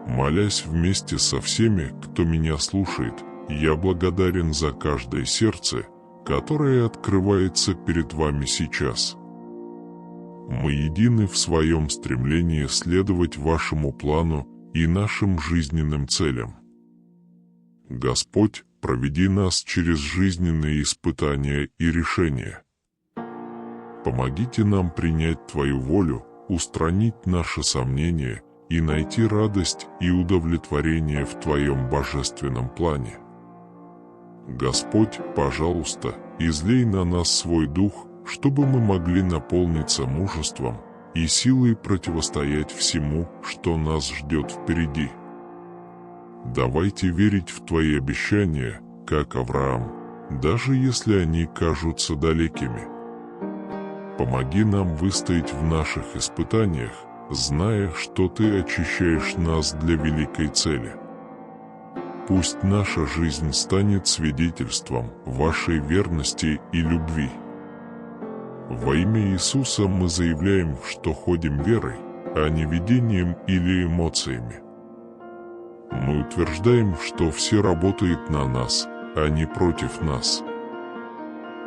A: Молясь вместе со всеми, кто меня слушает, я благодарен за каждое сердце, которое открывается перед Вами сейчас. Мы едины в своем стремлении следовать Вашему плану и нашим жизненным целям. Господь, проведи нас через жизненные испытания и решения. Помогите нам принять Твою волю, устранить наши сомнения и найти радость и удовлетворение в Твоем божественном плане. Господь, пожалуйста, излей на нас свой дух, чтобы мы могли наполниться мужеством и силой противостоять всему, что нас ждет впереди. Давайте верить в Твои обещания, как Авраам, даже если они кажутся далекими. Помоги нам выстоять в наших испытаниях, зная, что Ты очищаешь нас для великой цели. Пусть наша жизнь станет свидетельством Вашей верности и любви. Во имя Иисуса мы заявляем, что ходим верой, а не видением или эмоциями. Мы утверждаем, что все работает на нас, а не против нас.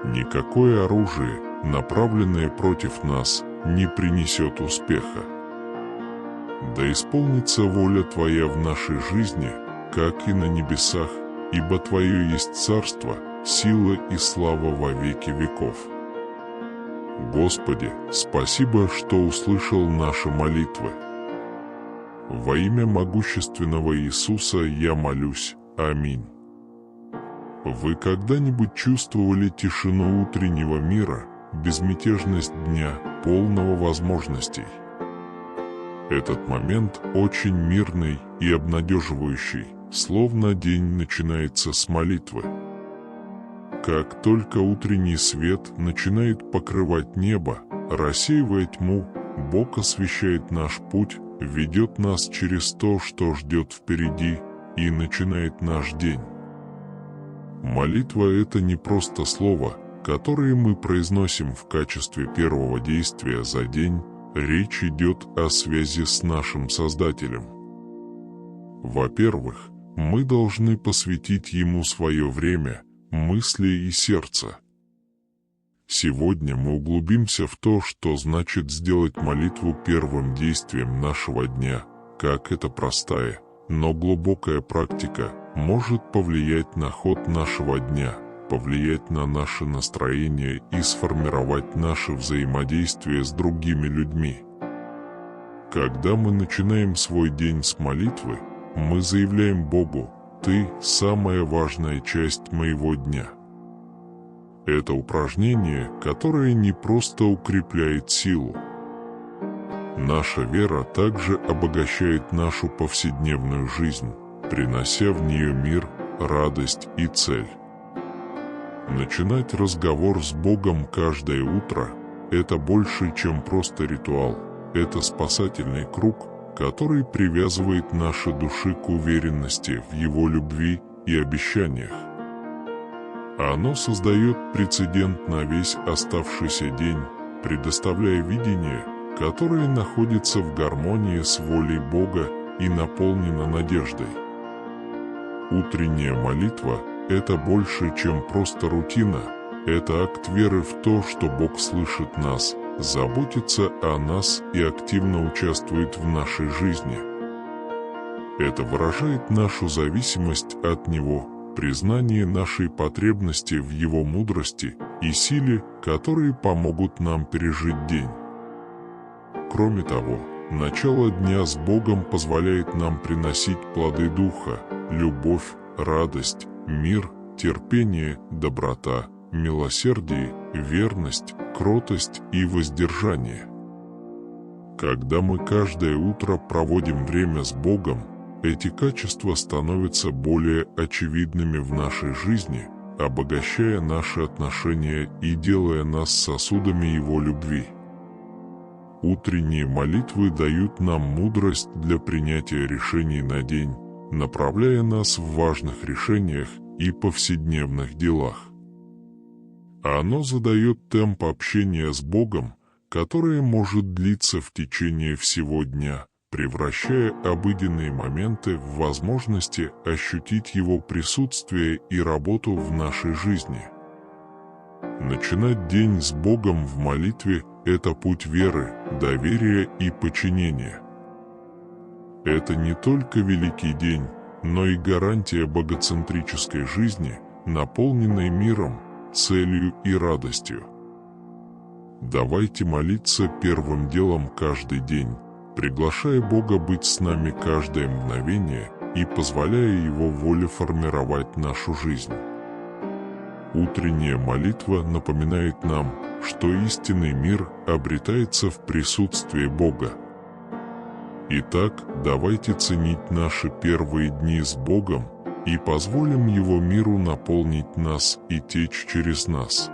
A: Никакое оружие, направленное против нас, не принесет успеха. Да исполнится воля Твоя в нашей жизни, как и на небесах, ибо Твое есть царство, сила и слава во веки веков. Господи, спасибо, что услышал наши молитвы. Во имя могущественного Иисуса я молюсь. Аминь. Вы когда-нибудь чувствовали тишину утреннего мира, безмятежность дня, полного возможностей? Этот момент очень мирный и обнадеживающий, словно день начинается с молитвы. Как только утренний свет начинает покрывать небо, рассеивая тьму, Бог освещает наш путь, ведет нас через то, что ждет впереди, и начинает наш день. Молитва — это не просто слово, которое мы произносим в качестве первого действия за день. Речь идет о связи с нашим Создателем. Во-первых, мы должны посвятить Ему свое время, мысли и сердце. Сегодня мы углубимся в то, что значит сделать молитву первым действием нашего дня, как эта простая, но глубокая практика может повлиять на ход нашего дня, повлиять на наше настроение и сформировать наше взаимодействие с другими людьми. Когда мы начинаем свой день с молитвы, мы заявляем Богу: «Ты – самая важная часть моего дня». Это упражнение, которое не просто укрепляет силу. Наша вера также обогащает нашу повседневную жизнь, принося в нее мир, радость и цель. Начинать разговор с Богом каждое утро – это больше, чем просто ритуал. Это спасательный круг, который привязывает наши души к уверенности в Его любви и обещаниях. Оно создает прецедент на весь оставшийся день, предоставляя видение, которое находится в гармонии с волей Бога и наполнено надеждой. Утренняя молитва – это больше, чем просто рутина. Это акт веры в то, что Бог слышит нас, заботится о нас и активно участвует в нашей жизни. Это выражает нашу зависимость от Него, признание нашей потребности в Его мудрости и силе, которые помогут нам пережить день. Кроме того, начало дня с Богом позволяет нам приносить плоды Духа – любовь, радость, мир, терпение, доброта, милосердие, верность, кротость и воздержание. Когда мы каждое утро проводим время с Богом, эти качества становятся более очевидными в нашей жизни, обогащая наши отношения и делая нас сосудами Его любви. Утренние молитвы дают нам мудрость для принятия решений на день, направляя нас в важных решениях и повседневных делах. Оно задает темп общения с Богом, которое может длиться в течение всего дня, превращая обыденные моменты в возможности ощутить Его присутствие и работу в нашей жизни. Начинать день с Богом в молитве – это путь веры, доверия и подчинения. Это не только великий день, но и гарантия богоцентрической жизни, наполненной миром, целью и радостью. Давайте молиться первым делом каждый день, приглашая Бога быть с нами каждое мгновение и позволяя Его воле формировать нашу жизнь. Утренняя молитва напоминает нам, что истинный мир обретается в присутствии Бога. Итак, давайте ценить наши первые дни с Богом и позволим Его миру наполнить нас и течь через нас.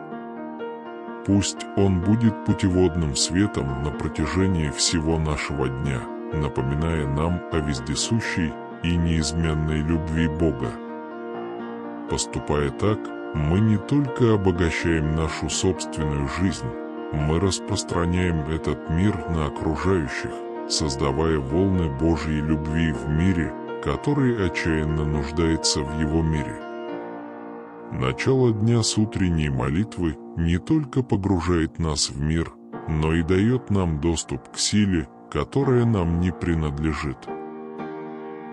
A: Пусть Он будет путеводным светом на протяжении всего нашего дня, напоминая нам о вездесущей и неизменной любви Бога. Поступая так, мы не только обогащаем нашу собственную жизнь, мы распространяем этот мир на окружающих, создавая волны Божьей любви в мире, который отчаянно нуждается в Его мире. Начало дня с утренней молитвы не только погружает нас в мир, но и дает нам доступ к силе, которая нам не принадлежит.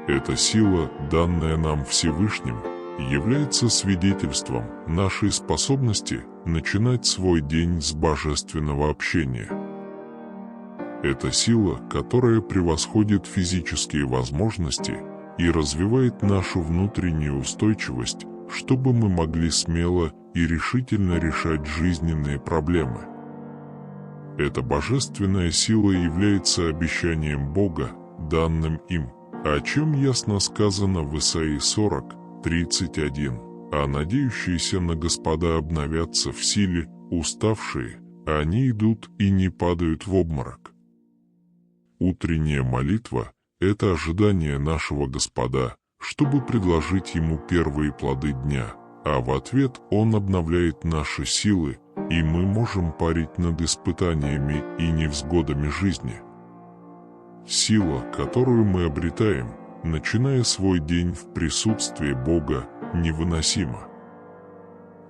A: Эта сила, данная нам Всевышним, является свидетельством нашей способности начинать свой день с божественного общения. Это сила, которая превосходит физические возможности и развивает нашу внутреннюю устойчивость, чтобы мы могли смело и решительно решать жизненные проблемы. Эта божественная сила является обещанием Бога, данным им, о чем ясно сказано в Исаии 40:31. А надеющиеся на Господа обновятся в силе, уставшие, они идут и не падают в обморок. Утренняя молитва – это ожидание нашего Господа, чтобы предложить Ему первые плоды дня, а в ответ Он обновляет наши силы, и мы можем парить над испытаниями и невзгодами жизни. Сила, которую мы обретаем, начиная свой день в присутствии Бога, невыносима.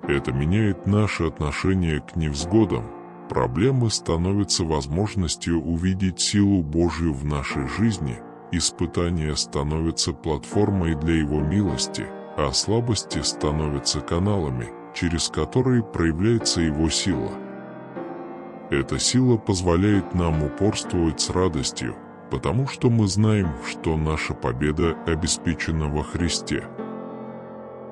A: Это меняет наше отношение к невзгодам. Проблемы становятся возможностью увидеть силу Божью в нашей жизни, испытания становятся платформой для Его милости, а слабости становятся каналами, через которые проявляется Его сила. Эта сила позволяет нам упорствовать с радостью, потому что мы знаем, что наша победа обеспечена во Христе.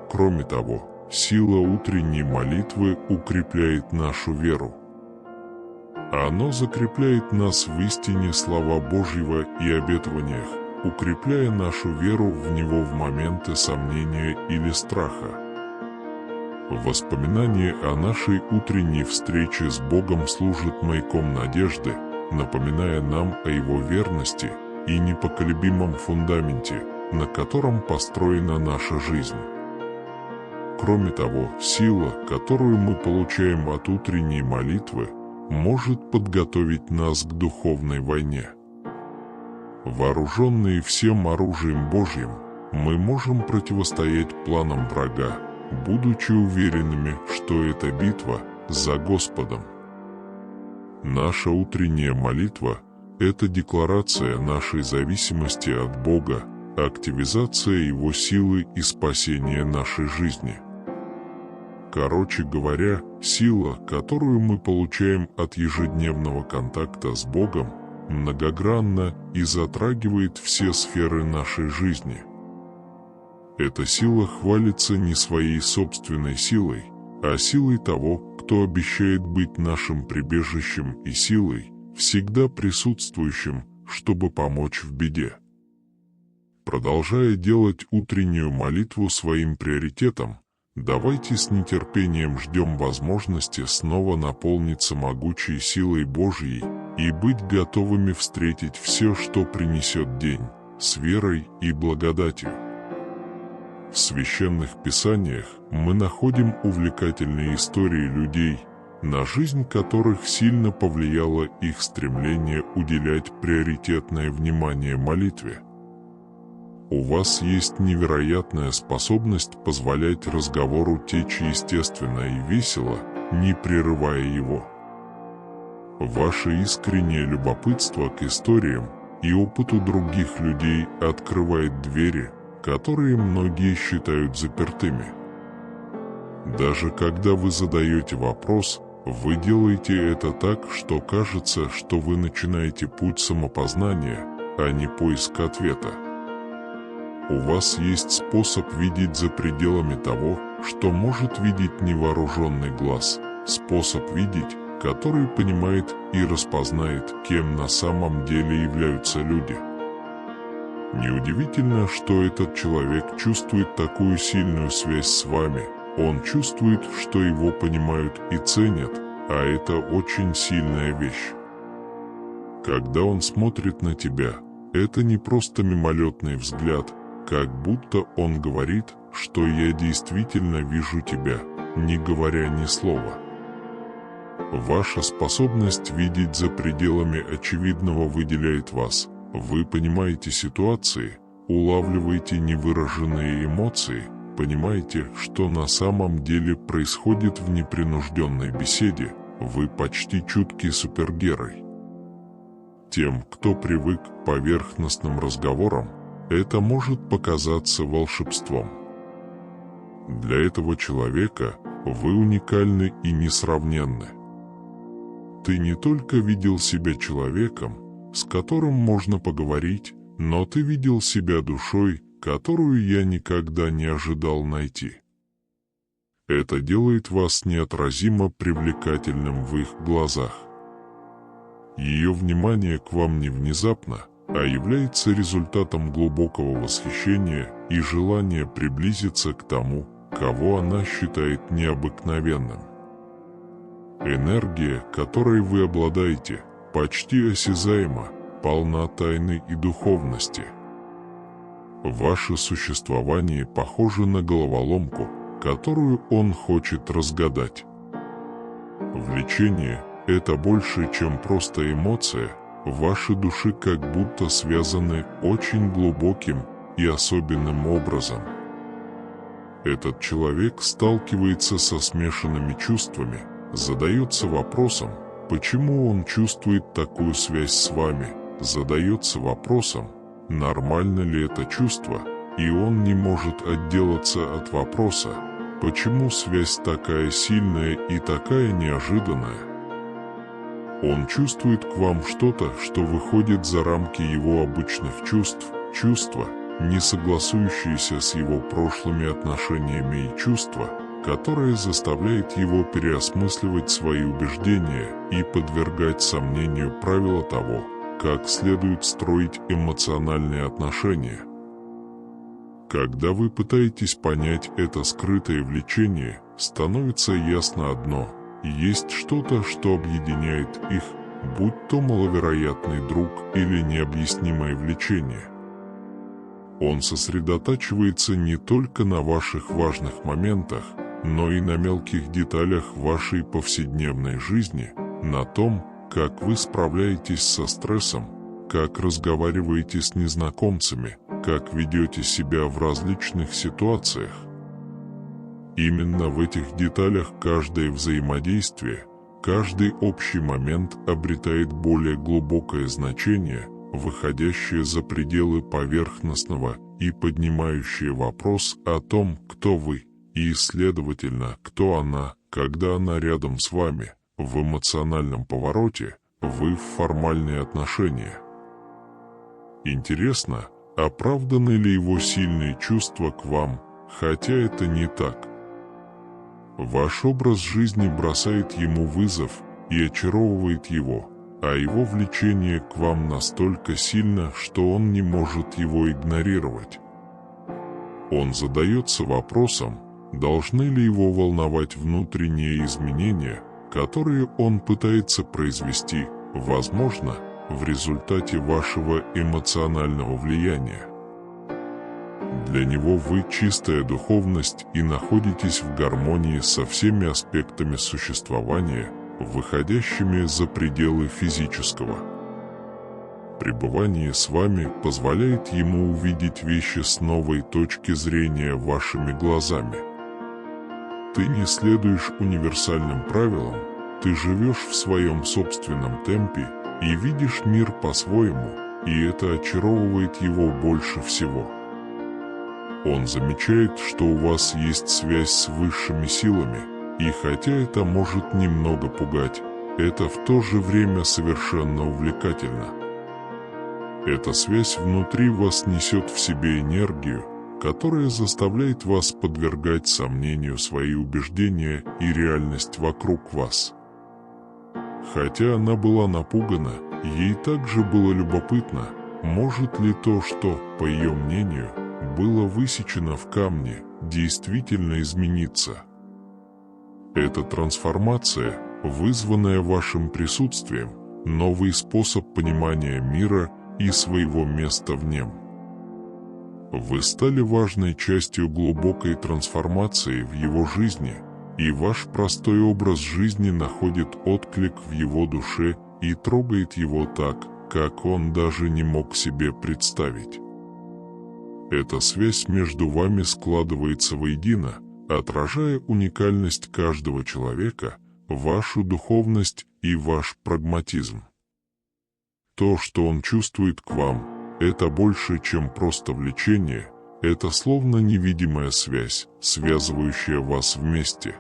A: Кроме того, сила утренней молитвы укрепляет нашу веру. Оно закрепляет нас в истине слова Божьего и обетованиях, укрепляя нашу веру в Него в моменты сомнения или страха. Воспоминание о нашей утренней встрече с Богом служит маяком надежды, напоминая нам о Его верности и непоколебимом фундаменте, на котором построена наша жизнь. Кроме того, сила, которую мы получаем от утренней молитвы, может подготовить нас к духовной войне. Вооруженные всем оружием Божьим, мы можем противостоять планам врага, будучи уверенными, что эта битва за Господом. Наша утренняя молитва – это декларация нашей зависимости от Бога, активизация Его силы и спасение нашей жизни. Короче говоря, сила, которую мы получаем от ежедневного контакта с Богом, многогранна и затрагивает все сферы нашей жизни. Эта сила хвалится не своей собственной силой, а силой того, кто обещает быть нашим прибежищем и силой, всегда присутствующим, чтобы помочь в беде. Продолжая делать утреннюю молитву своим приоритетом, давайте с нетерпением ждем возможности снова наполниться могучей силой Божьей и быть готовыми встретить все, что принесет день, с верой и благодатью. В священных писаниях мы находим увлекательные истории людей, на жизнь которых сильно повлияло их стремление уделять приоритетное внимание молитве. У вас есть невероятная способность позволять разговору течь естественно и весело, не прерывая его. Ваше искреннее любопытство к историям и опыту других людей открывает двери, которые многие считают запертыми. Даже когда вы задаете вопрос, вы делаете это так, что кажется, что вы начинаете путь самопознания, а не поиск ответа. У вас есть способ видеть за пределами того, что может видеть невооруженный глаз, способ видеть, который понимает и распознает, кем на самом деле являются люди. Неудивительно, что этот человек чувствует такую сильную связь с вами. Он чувствует, что его понимают и ценят, а это очень сильная вещь. Когда он смотрит на тебя, это не просто мимолетный взгляд, как будто он говорит, что я действительно вижу тебя, не говоря ни слова. Ваша способность видеть за пределами очевидного выделяет вас. Вы понимаете ситуации, улавливаете невыраженные эмоции, понимаете, что на самом деле происходит в непринужденной беседе, вы почти чуткий супергерой. Тем, кто привык к поверхностным разговорам, это может показаться волшебством. Для этого человека вы уникальны и несравненны. Ты не только видел себя человеком, с которым можно поговорить, но ты видел себя душой, которую я никогда не ожидал найти. Это делает вас неотразимо привлекательным в их глазах. Ее внимание к вам не внезапно, а является результатом глубокого восхищения и желания приблизиться к тому, кого она считает необыкновенным. Энергия, которой вы обладаете, почти осязаема, полна тайны и духовности. Ваше существование похоже на головоломку, которую он хочет разгадать. Влечение – это больше, чем просто эмоция. Ваши души как будто связаны очень глубоким и особенным образом. Этот человек сталкивается со смешанными чувствами, задается вопросом, почему он чувствует такую связь с вами, задается вопросом, нормально ли это чувство, и он не может отделаться от вопроса, почему связь такая сильная и такая неожиданная. Он чувствует к вам что-то, что выходит за рамки его обычных чувств, чувства, не согласующиеся с его прошлыми отношениями и чувства, которое заставляет его переосмысливать свои убеждения и подвергать сомнению правила того, как следует строить эмоциональные отношения. Когда вы пытаетесь понять это скрытое влечение, становится ясно одно – есть что-то, что объединяет их, будь то маловероятный друг или необъяснимое влечение. Он сосредотачивается не только на ваших важных моментах, но и на мелких деталях вашей повседневной жизни, на том, как вы справляетесь со стрессом, как разговариваете с незнакомцами, как ведете себя в различных ситуациях. Именно в этих деталях каждое взаимодействие, каждый общий момент обретает более глубокое значение, выходящее за пределы поверхностного и поднимающее вопрос о том, кто вы, и, следовательно, кто она, когда она рядом с вами, в эмоциональном повороте, вы в формальные отношения. Интересно, оправданы ли его сильные чувства к вам, хотя это не так. Ваш образ жизни бросает ему вызов и очаровывает его, а его влечение к вам настолько сильно, что он не может его игнорировать. Он задается вопросом, должны ли его волновать внутренние изменения, которые он пытается произвести, возможно, в результате вашего эмоционального влияния. Для него вы чистая духовность и находитесь в гармонии со всеми аспектами существования, выходящими за пределы физического. Пребывание с вами позволяет ему увидеть вещи с новой точки зрения вашими глазами. Ты не следуешь универсальным правилам, ты живешь в своем собственном темпе и видишь мир по-своему, и это очаровывает его больше всего. Он замечает, что у вас есть связь с высшими силами, и хотя это может немного пугать, это в то же время совершенно увлекательно. Эта связь внутри вас несет в себе энергию, которая заставляет вас подвергать сомнению свои убеждения и реальность вокруг вас. Хотя она была напугана, ей также было любопытно, может ли то, что, по ее мнению, было высечено в камне, действительно измениться. Эта трансформация, вызванная вашим присутствием, новый способ понимания мира и своего места в нем. Вы стали важной частью глубокой трансформации в его жизни, и ваш простой образ жизни находит отклик в его душе и трогает его так, как он даже не мог себе представить. Эта связь между вами складывается воедино, отражая уникальность каждого человека, вашу духовность и ваш прагматизм. То, что он чувствует к вам, это больше, чем просто влечение, Это словно невидимая связь, связывающая вас вместе.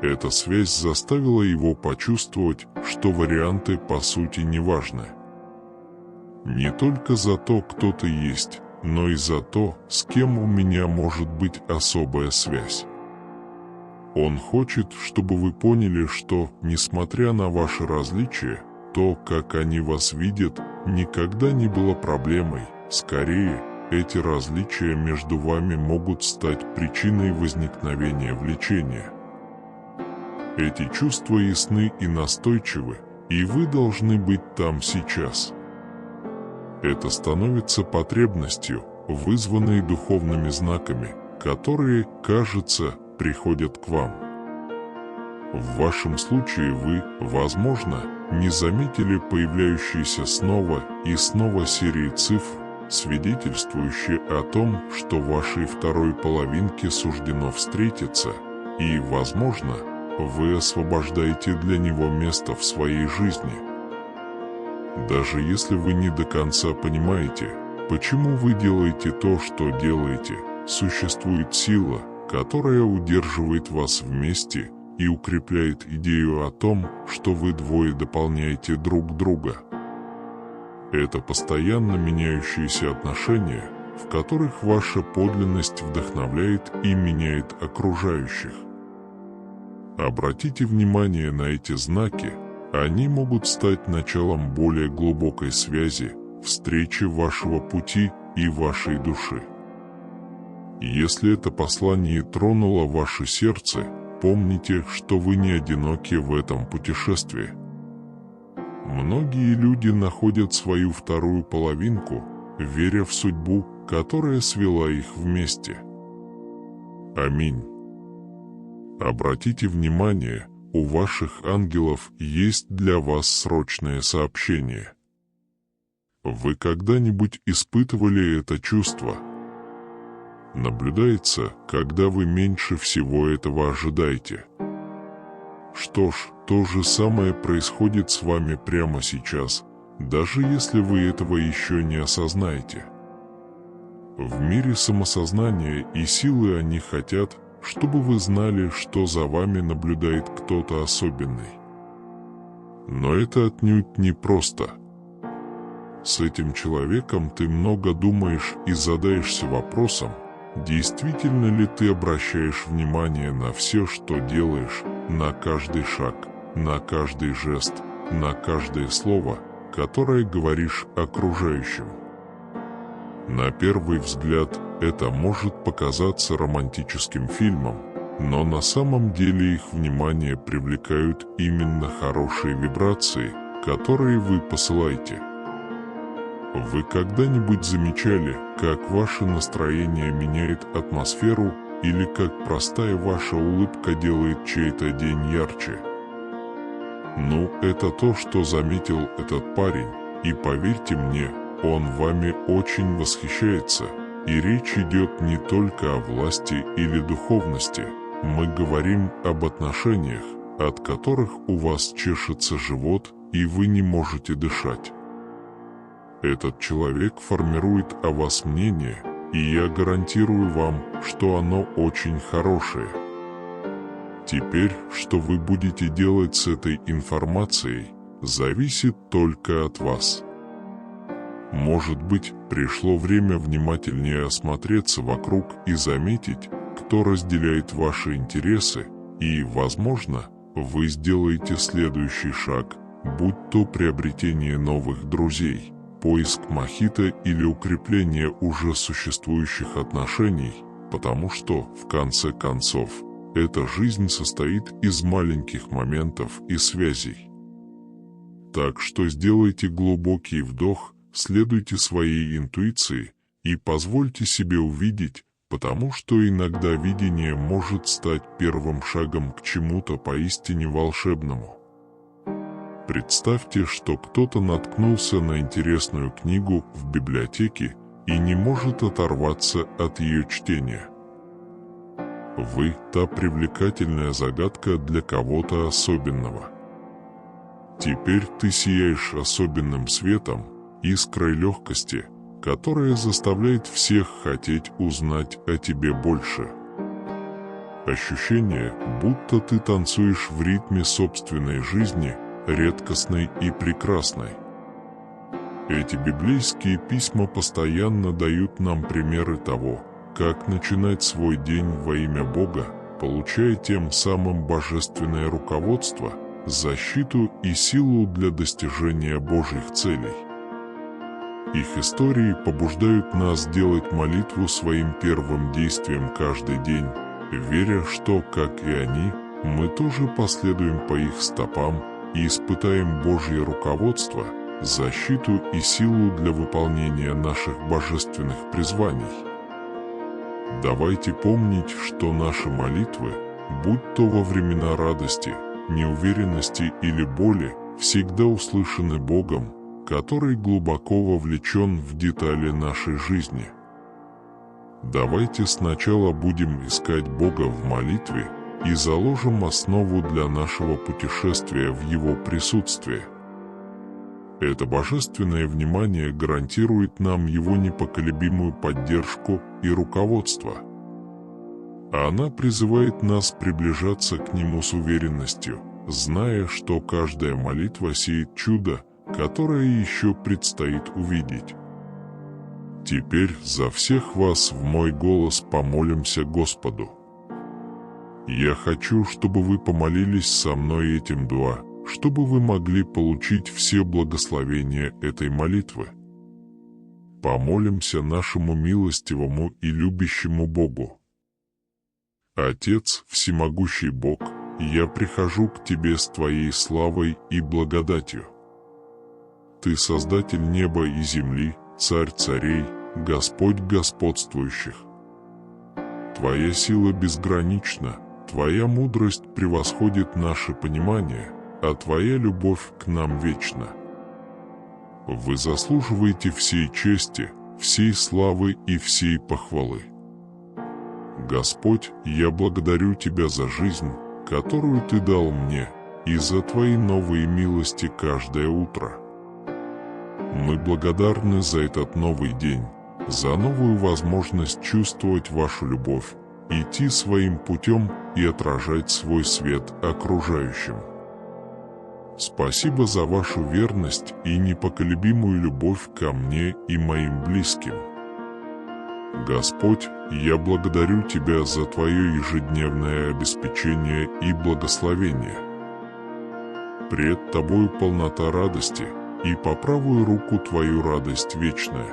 A: Эта связь заставила его почувствовать, что варианты по сути не важны. Не только за то, кто ты есть, но и за то, с кем у меня может быть особая связь. Он хочет, чтобы вы поняли, что, несмотря на ваши различия, то, как они вас видят, никогда не было проблемой. Скорее, эти различия между вами могут стать причиной возникновения влечения. Эти чувства ясны и настойчивы, и вы должны быть там сейчас. Это становится потребностью, вызванной духовными знаками, которые, кажется, приходят к вам. В вашем случае вы, возможно, не заметили появляющиеся снова и снова серии цифр, свидетельствующие о том, что вашей второй половинке суждено встретиться, и, возможно, вы освобождаете для него место в своей жизни. Даже если вы не до конца понимаете, почему вы делаете то, что делаете, существует сила, которая удерживает вас вместе и укрепляет идею о том, что вы двое дополняете друг друга. Это постоянно меняющиеся отношения, в которых ваша подлинность вдохновляет и меняет окружающих. Обратите внимание на эти знаки, они могут стать началом более глубокой связи, встречи вашего пути и вашей души. Если это послание тронуло ваше сердце, помните, что вы не одиноки в этом путешествии. Многие люди находят свою вторую половинку, веря в судьбу, которая свела их вместе. Аминь. Обратите внимание, у ваших ангелов есть для вас срочное сообщение. Вы когда-нибудь испытывали это чувство? Наблюдается, когда вы меньше всего этого ожидаете. Что ж, то же самое происходит с вами прямо сейчас, даже если вы этого еще не осознаете. В мире самосознания и силы они хотят, чтобы вы знали, что за вами наблюдает кто-то особенный. Но это отнюдь не просто. С этим человеком ты много думаешь и задаешься вопросом, действительно ли ты обращаешь внимание на все, что делаешь, на каждый шаг, на каждый жест, на каждое слово, которое говоришь окружающим. На первый взгляд это может показаться романтическим фильмом, но на самом деле их внимание привлекают именно хорошие вибрации, которые вы посылаете. Вы когда-нибудь замечали, как ваше настроение меняет атмосферу или как простая ваша улыбка делает чей-то день ярче? Ну, это то, что заметил этот парень, и поверьте мне, он вами очень восхищается. И речь идет не только о власти или духовности, мы говорим об отношениях, от которых у вас чешется живот, и вы не можете дышать. Этот человек формирует о вас мнение, и я гарантирую вам, что оно очень хорошее. Теперь, что вы будете делать с этой информацией, зависит только от вас. Может быть, пришло время внимательнее осмотреться вокруг и заметить, кто разделяет ваши интересы, и, возможно, вы сделаете следующий шаг, будь то приобретение новых друзей, поиск мохито или укрепление уже существующих отношений, потому что, в конце концов, эта жизнь состоит из маленьких моментов и связей. Так что сделайте глубокий вдох, следуйте своей интуиции и позвольте себе увидеть, потому что иногда видение может стать первым шагом к чему-то поистине волшебному. Представьте, что кто-то наткнулся на интересную книгу в библиотеке и не может оторваться от ее чтения. Вы – та привлекательная загадка для кого-то особенного. Теперь ты сияешь особенным светом, искрой легкости, которая заставляет всех хотеть узнать о тебе больше. Ощущение, будто ты танцуешь в ритме собственной жизни, редкостной и прекрасной. Эти библейские письма постоянно дают нам примеры того, как начинать свой день во имя Бога, получая тем самым божественное руководство, защиту и силу для достижения Божьих целей. Их истории побуждают нас делать молитву своим первым действием каждый день, веря, что, как и они, мы тоже последуем по их стопам и испытаем Божье руководство, защиту и силу для выполнения наших божественных призваний. Давайте помнить, что наши молитвы, будь то во времена радости, неуверенности или боли, всегда услышаны Богом, который глубоко вовлечен в детали нашей жизни. Давайте сначала будем искать Бога в молитве и заложим основу для нашего путешествия в Его присутствие. Это божественное внимание гарантирует нам Его непоколебимую поддержку и руководство. Она призывает нас приближаться к Нему с уверенностью, зная, что каждая молитва сеет чудо, которое еще предстоит увидеть. Теперь за всех вас в мой голос помолимся Господу. Я хочу, чтобы вы помолились со мной этим дуа, чтобы вы могли получить все благословения этой молитвы. Помолимся нашему милостивому и любящему Богу. Отец, всемогущий Бог, я прихожу к Тебе с Твоей славой и благодатью. Ты Создатель неба и земли, Царь царей, Господь господствующих. Твоя сила безгранична, Твоя мудрость превосходит наше понимание, а Твоя любовь к нам вечна. Вы заслуживаете всей чести, всей славы и всей похвалы. Господь, я благодарю Тебя за жизнь, которую Ты дал мне, и за Твои новые милости каждое утро. Мы благодарны за этот новый день, за новую возможность чувствовать Вашу любовь, идти своим путем и отражать свой свет окружающим. Спасибо за Вашу верность и непоколебимую любовь ко мне и моим близким. Господь, я благодарю Тебя за Твое ежедневное обеспечение и благословение. Пред Тобою полнота радости, и по правую руку Твою радость вечная.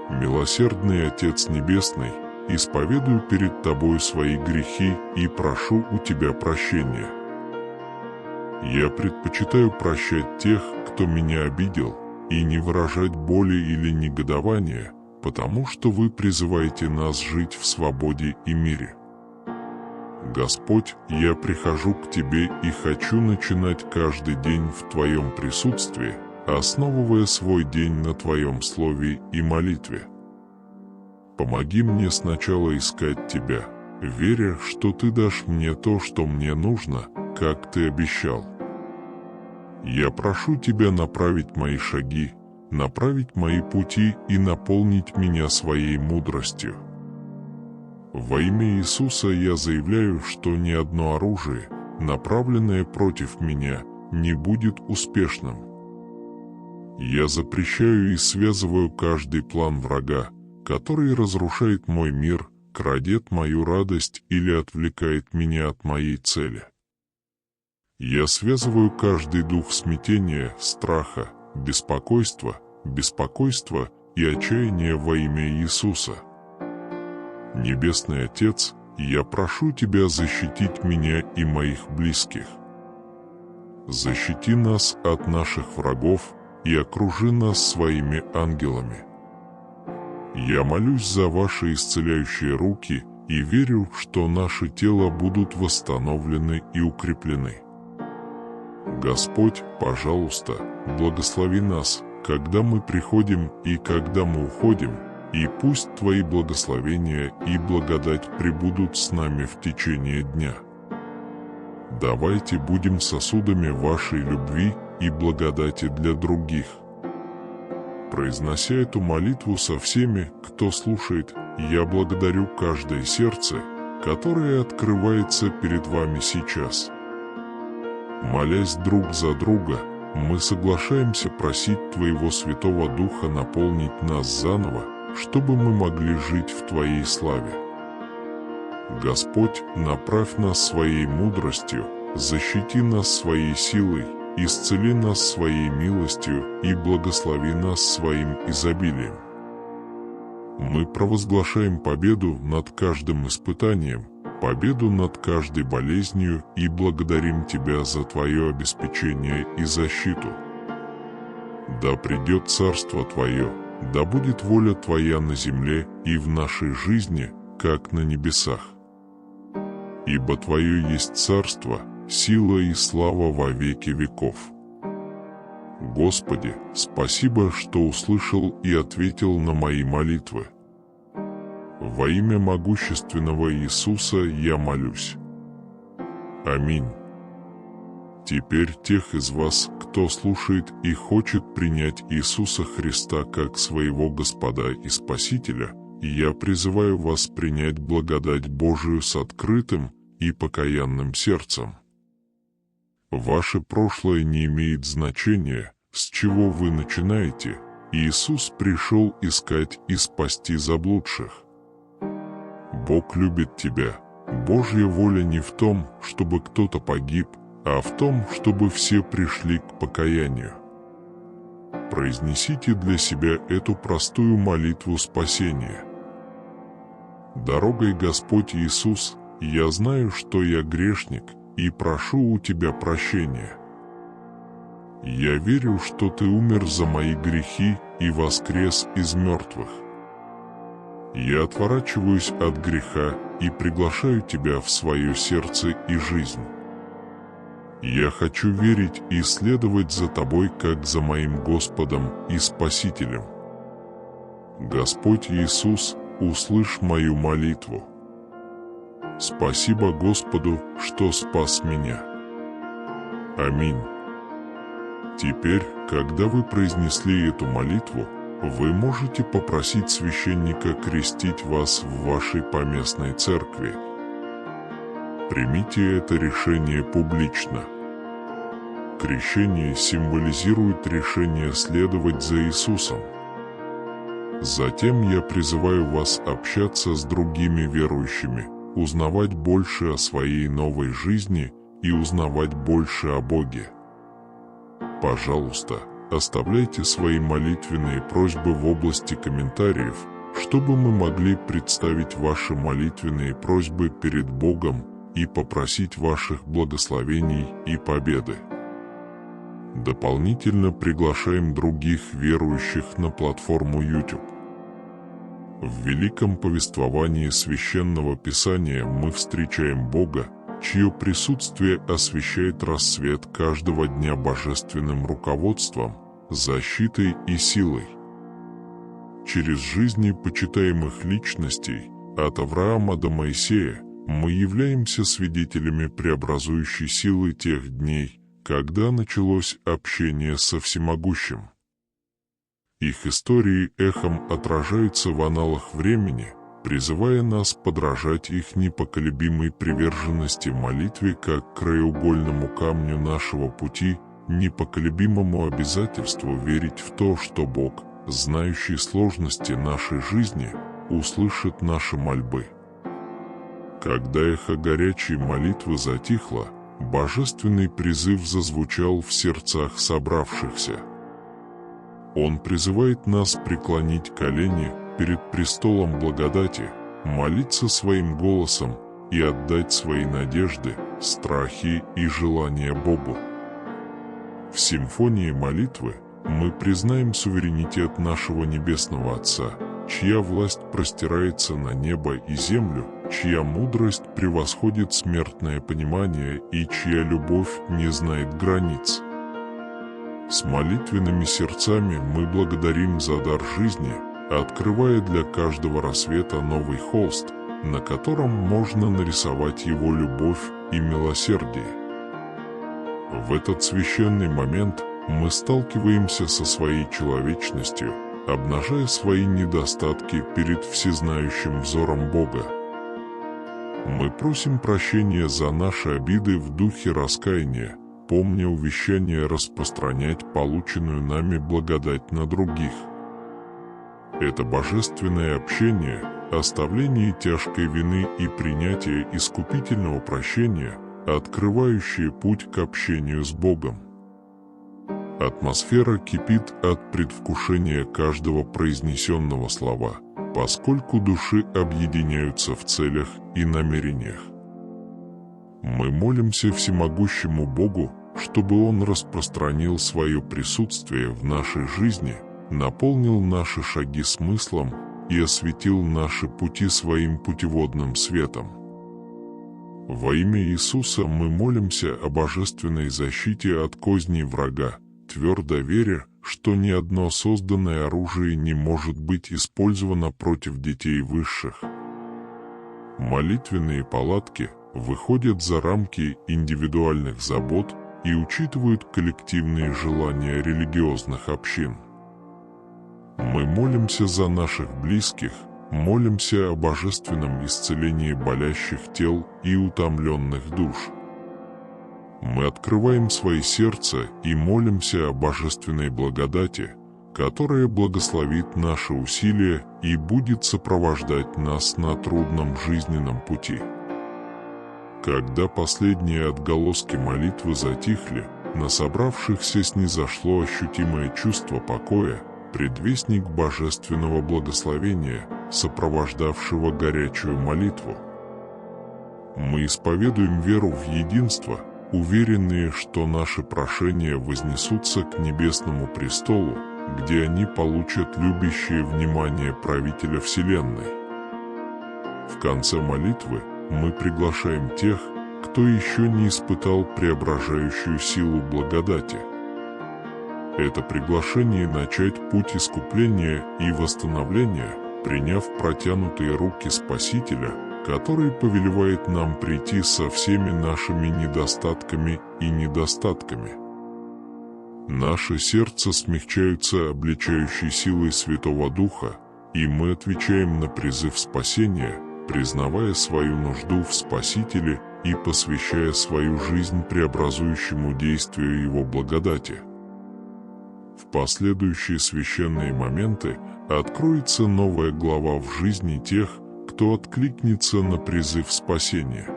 A: Милосердный Отец Небесный, исповедую перед Тобою свои грехи и прошу у Тебя прощения. Я предпочитаю прощать тех, кто меня обидел, и не выражать боли или негодования, потому что Вы призываете нас жить в свободе и мире. Господь, я прихожу к Тебе и хочу начинать каждый день в Твоем присутствии, основывая свой день на Твоем слове и молитве. Помоги мне сначала искать Тебя, веря, что Ты дашь мне то, что мне нужно, как Ты обещал. Я прошу Тебя направить мои шаги, направить мои пути и наполнить меня своей мудростью. Во имя Иисуса я заявляю, что ни одно оружие, направленное против меня, не будет успешным. Я запрещаю и связываю каждый план врага, который разрушает мой мир, крадет мою радость или отвлекает меня от моей цели. Я связываю каждый дух смятения, страха, беспокойства и отчаяния во имя Иисуса. Небесный Отец, я прошу Тебя защитить меня и моих близких. Защити нас от наших врагов и окружи нас своими ангелами. Я молюсь за Ваши исцеляющие руки и верю, что наши тела будут восстановлены и укреплены. Господь, пожалуйста, благослови нас, когда мы приходим и когда мы уходим, и пусть Твои благословения и благодать пребудут с нами в течение дня. Давайте будем сосудами Вашей любви и благодати для других. Произнося эту молитву со всеми, кто слушает, я благодарю каждое сердце, которое открывается перед вами сейчас. Молясь друг за друга, мы соглашаемся просить Твоего Святого Духа наполнить нас заново, чтобы мы могли жить в Твоей славе. Господь, направь нас своей мудростью, защити нас своей силой, исцели нас своей милостью и благослови нас своим изобилием. Мы провозглашаем победу над каждым испытанием, победу над каждой болезнью и благодарим Тебя за Твое обеспечение и защиту. Да придет Царство Твое, да будет воля Твоя на земле и в нашей жизни, как на небесах. Ибо Твое есть Царство, сила и слава во веки веков. Господи, спасибо, что услышал и ответил на мои молитвы. Во имя могущественного Иисуса я молюсь. Аминь. Теперь тех из вас, кто слушает и хочет принять Иисуса Христа как своего Господа и Спасителя, я призываю вас принять благодать Божию с открытым и покаянным сердцем. Ваше прошлое не имеет значения, с чего вы начинаете. Иисус пришел искать и спасти заблудших. Бог любит тебя. Божья воля не в том, чтобы кто-то погиб, а в том, чтобы все пришли к покаянию. Произнесите для себя эту простую молитву спасения. Дорогой Господь Иисус, я знаю, что я грешник, и прошу у Тебя прощения. Я верю, что Ты умер за мои грехи и воскрес из мертвых. Я отворачиваюсь от греха и приглашаю Тебя в свое сердце и жизнь. Я хочу верить и следовать за Тобой, как за моим Господом и Спасителем. Господь Иисус, услышь мою молитву. Спасибо Господу, что спас меня. Аминь. Теперь, когда вы произнесли эту молитву, вы можете попросить священника крестить вас в вашей поместной церкви. Примите это решение публично. Крещение символизирует решение следовать за Иисусом. Затем я призываю вас общаться с другими верующими, узнавать больше о своей новой жизни и узнавать больше о Боге. Пожалуйста, оставляйте свои молитвенные просьбы в области комментариев, чтобы мы могли представить ваши молитвенные просьбы перед Богом и попросить ваших благословений и победы. Дополнительно приглашаем других верующих на платформу YouTube. В великом повествовании Священного Писания мы встречаем Бога, чье присутствие освещает рассвет каждого дня божественным руководством, защитой и силой. Через жизни почитаемых личностей, от Авраама до Моисея, мы являемся свидетелями преобразующей силы тех дней, когда началось общение со Всемогущим. Их истории эхом отражаются в аналах времени, призывая нас подражать их непоколебимой приверженности в молитве как краеугольному камню нашего пути, непоколебимому обязательству верить в то, что Бог, знающий сложности нашей жизни, услышит наши мольбы. Когда эхо горячей молитвы затихло, божественный призыв зазвучал в сердцах собравшихся. Он призывает нас преклонить колени перед престолом благодати, молиться своим голосом и отдать свои надежды, страхи и желания Богу. В симфонии молитвы мы признаем суверенитет нашего Небесного Отца, чья власть простирается на небо и землю, чья мудрость превосходит смертное понимание и чья любовь не знает границ. С молитвенными сердцами мы благодарим за дар жизни, открывая для каждого рассвета новый холст, на котором можно нарисовать Его любовь и милосердие. В этот священный момент мы сталкиваемся со своей человечностью, обнажая свои недостатки перед всезнающим взором Бога. Мы просим прощения за наши обиды в духе раскаяния, помня увещание распространять полученную нами благодать на других. Это божественное общение, оставление тяжкой вины и принятие искупительного прощения, открывающее путь к общению с Богом. Атмосфера кипит от предвкушения каждого произнесенного слова, поскольку души объединяются в целях и намерениях. Мы молимся всемогущему Богу, чтобы Он распространил свое присутствие в нашей жизни, наполнил наши шаги смыслом и осветил наши пути своим путеводным светом. Во имя Иисуса мы молимся о божественной защите от козней врага, твердо веря, что ни одно созданное оружие не может быть использовано против детей высших. Молитвенные палатки выходят за рамки индивидуальных забот и учитывают коллективные желания религиозных общин. Мы молимся за наших близких, молимся о божественном исцелении болящих тел и утомленных душ. Мы открываем свои сердца и молимся о божественной благодати, которая благословит наши усилия и будет сопровождать нас на трудном жизненном пути. Когда последние отголоски молитвы затихли, на собравшихся снизошло ощутимое чувство покоя, предвестник божественного благословения, сопровождавшего горячую молитву. Мы исповедуем веру в единство, уверенные, что наши прошения вознесутся к небесному престолу, где они получат любящее внимание правителя Вселенной. В конце молитвы мы приглашаем тех, кто еще не испытал преображающую силу благодати. Это приглашение начать путь искупления и восстановления, приняв протянутые руки Спасителя, который повелевает нам прийти со всеми нашими недостатками и недостатками. Наше сердце смягчаются обличающей силой Святого Духа, и мы отвечаем на призыв спасения, признавая свою нужду в Спасителе и посвящая свою жизнь преобразующему действию Его благодати. В последующие священные моменты откроется новая глава в жизни тех, кто откликнется на призыв спасения.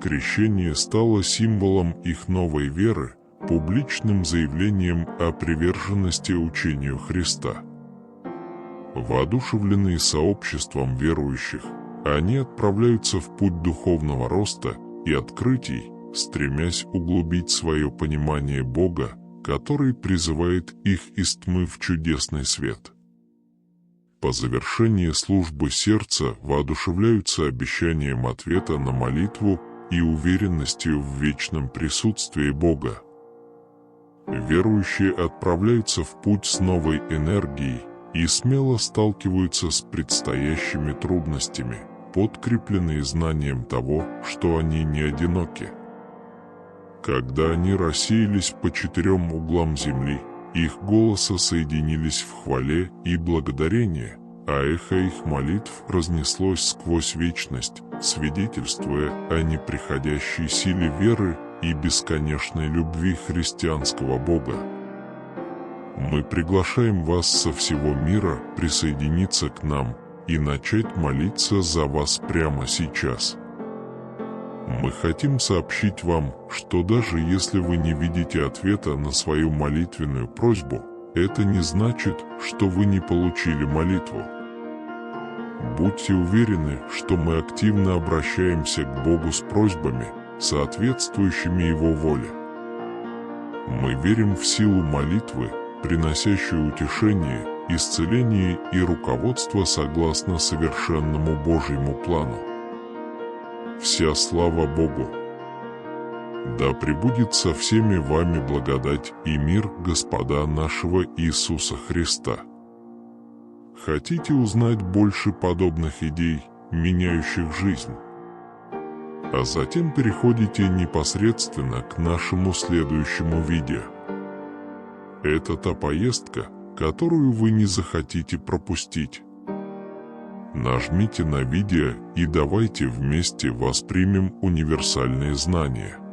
A: Крещение стало символом их новой веры, публичным заявлением о приверженности учению Христа. Воодушевленные сообществом верующих, они отправляются в путь духовного роста и открытий, стремясь углубить свое понимание Бога, который призывает их из тьмы в чудесный свет. По завершении службы сердца воодушевляются обещанием ответа на молитву и уверенностью в вечном присутствии Бога. Верующие отправляются в путь с новой энергией и смело сталкиваются с предстоящими трудностями, подкрепленные знанием того, что они не одиноки. Когда они рассеялись по 4 углам земли, их голоса соединились в хвале и благодарении, а эхо их молитв разнеслось сквозь вечность, свидетельствуя о неприходящей силе веры и бесконечной любви христианского Бога. Мы приглашаем вас со всего мира присоединиться к нам и начать молиться за вас прямо сейчас. Мы хотим сообщить вам, что даже если вы не видите ответа на свою молитвенную просьбу, это не значит, что вы не получили молитву. Будьте уверены, что мы активно обращаемся к Богу с просьбами, соответствующими Его воле. Мы верим в силу молитвы, приносящую утешение, исцеление и руководство согласно совершенному Божьему плану. Вся слава Богу! Да пребудет со всеми вами благодать и мир Господа нашего Иисуса Христа. Хотите узнать больше подобных идей, меняющих жизнь? А затем переходите непосредственно к нашему следующему видео. Это та поездка, которую вы не захотите пропустить. Нажмите на видео и давайте вместе воспримем универсальные знания.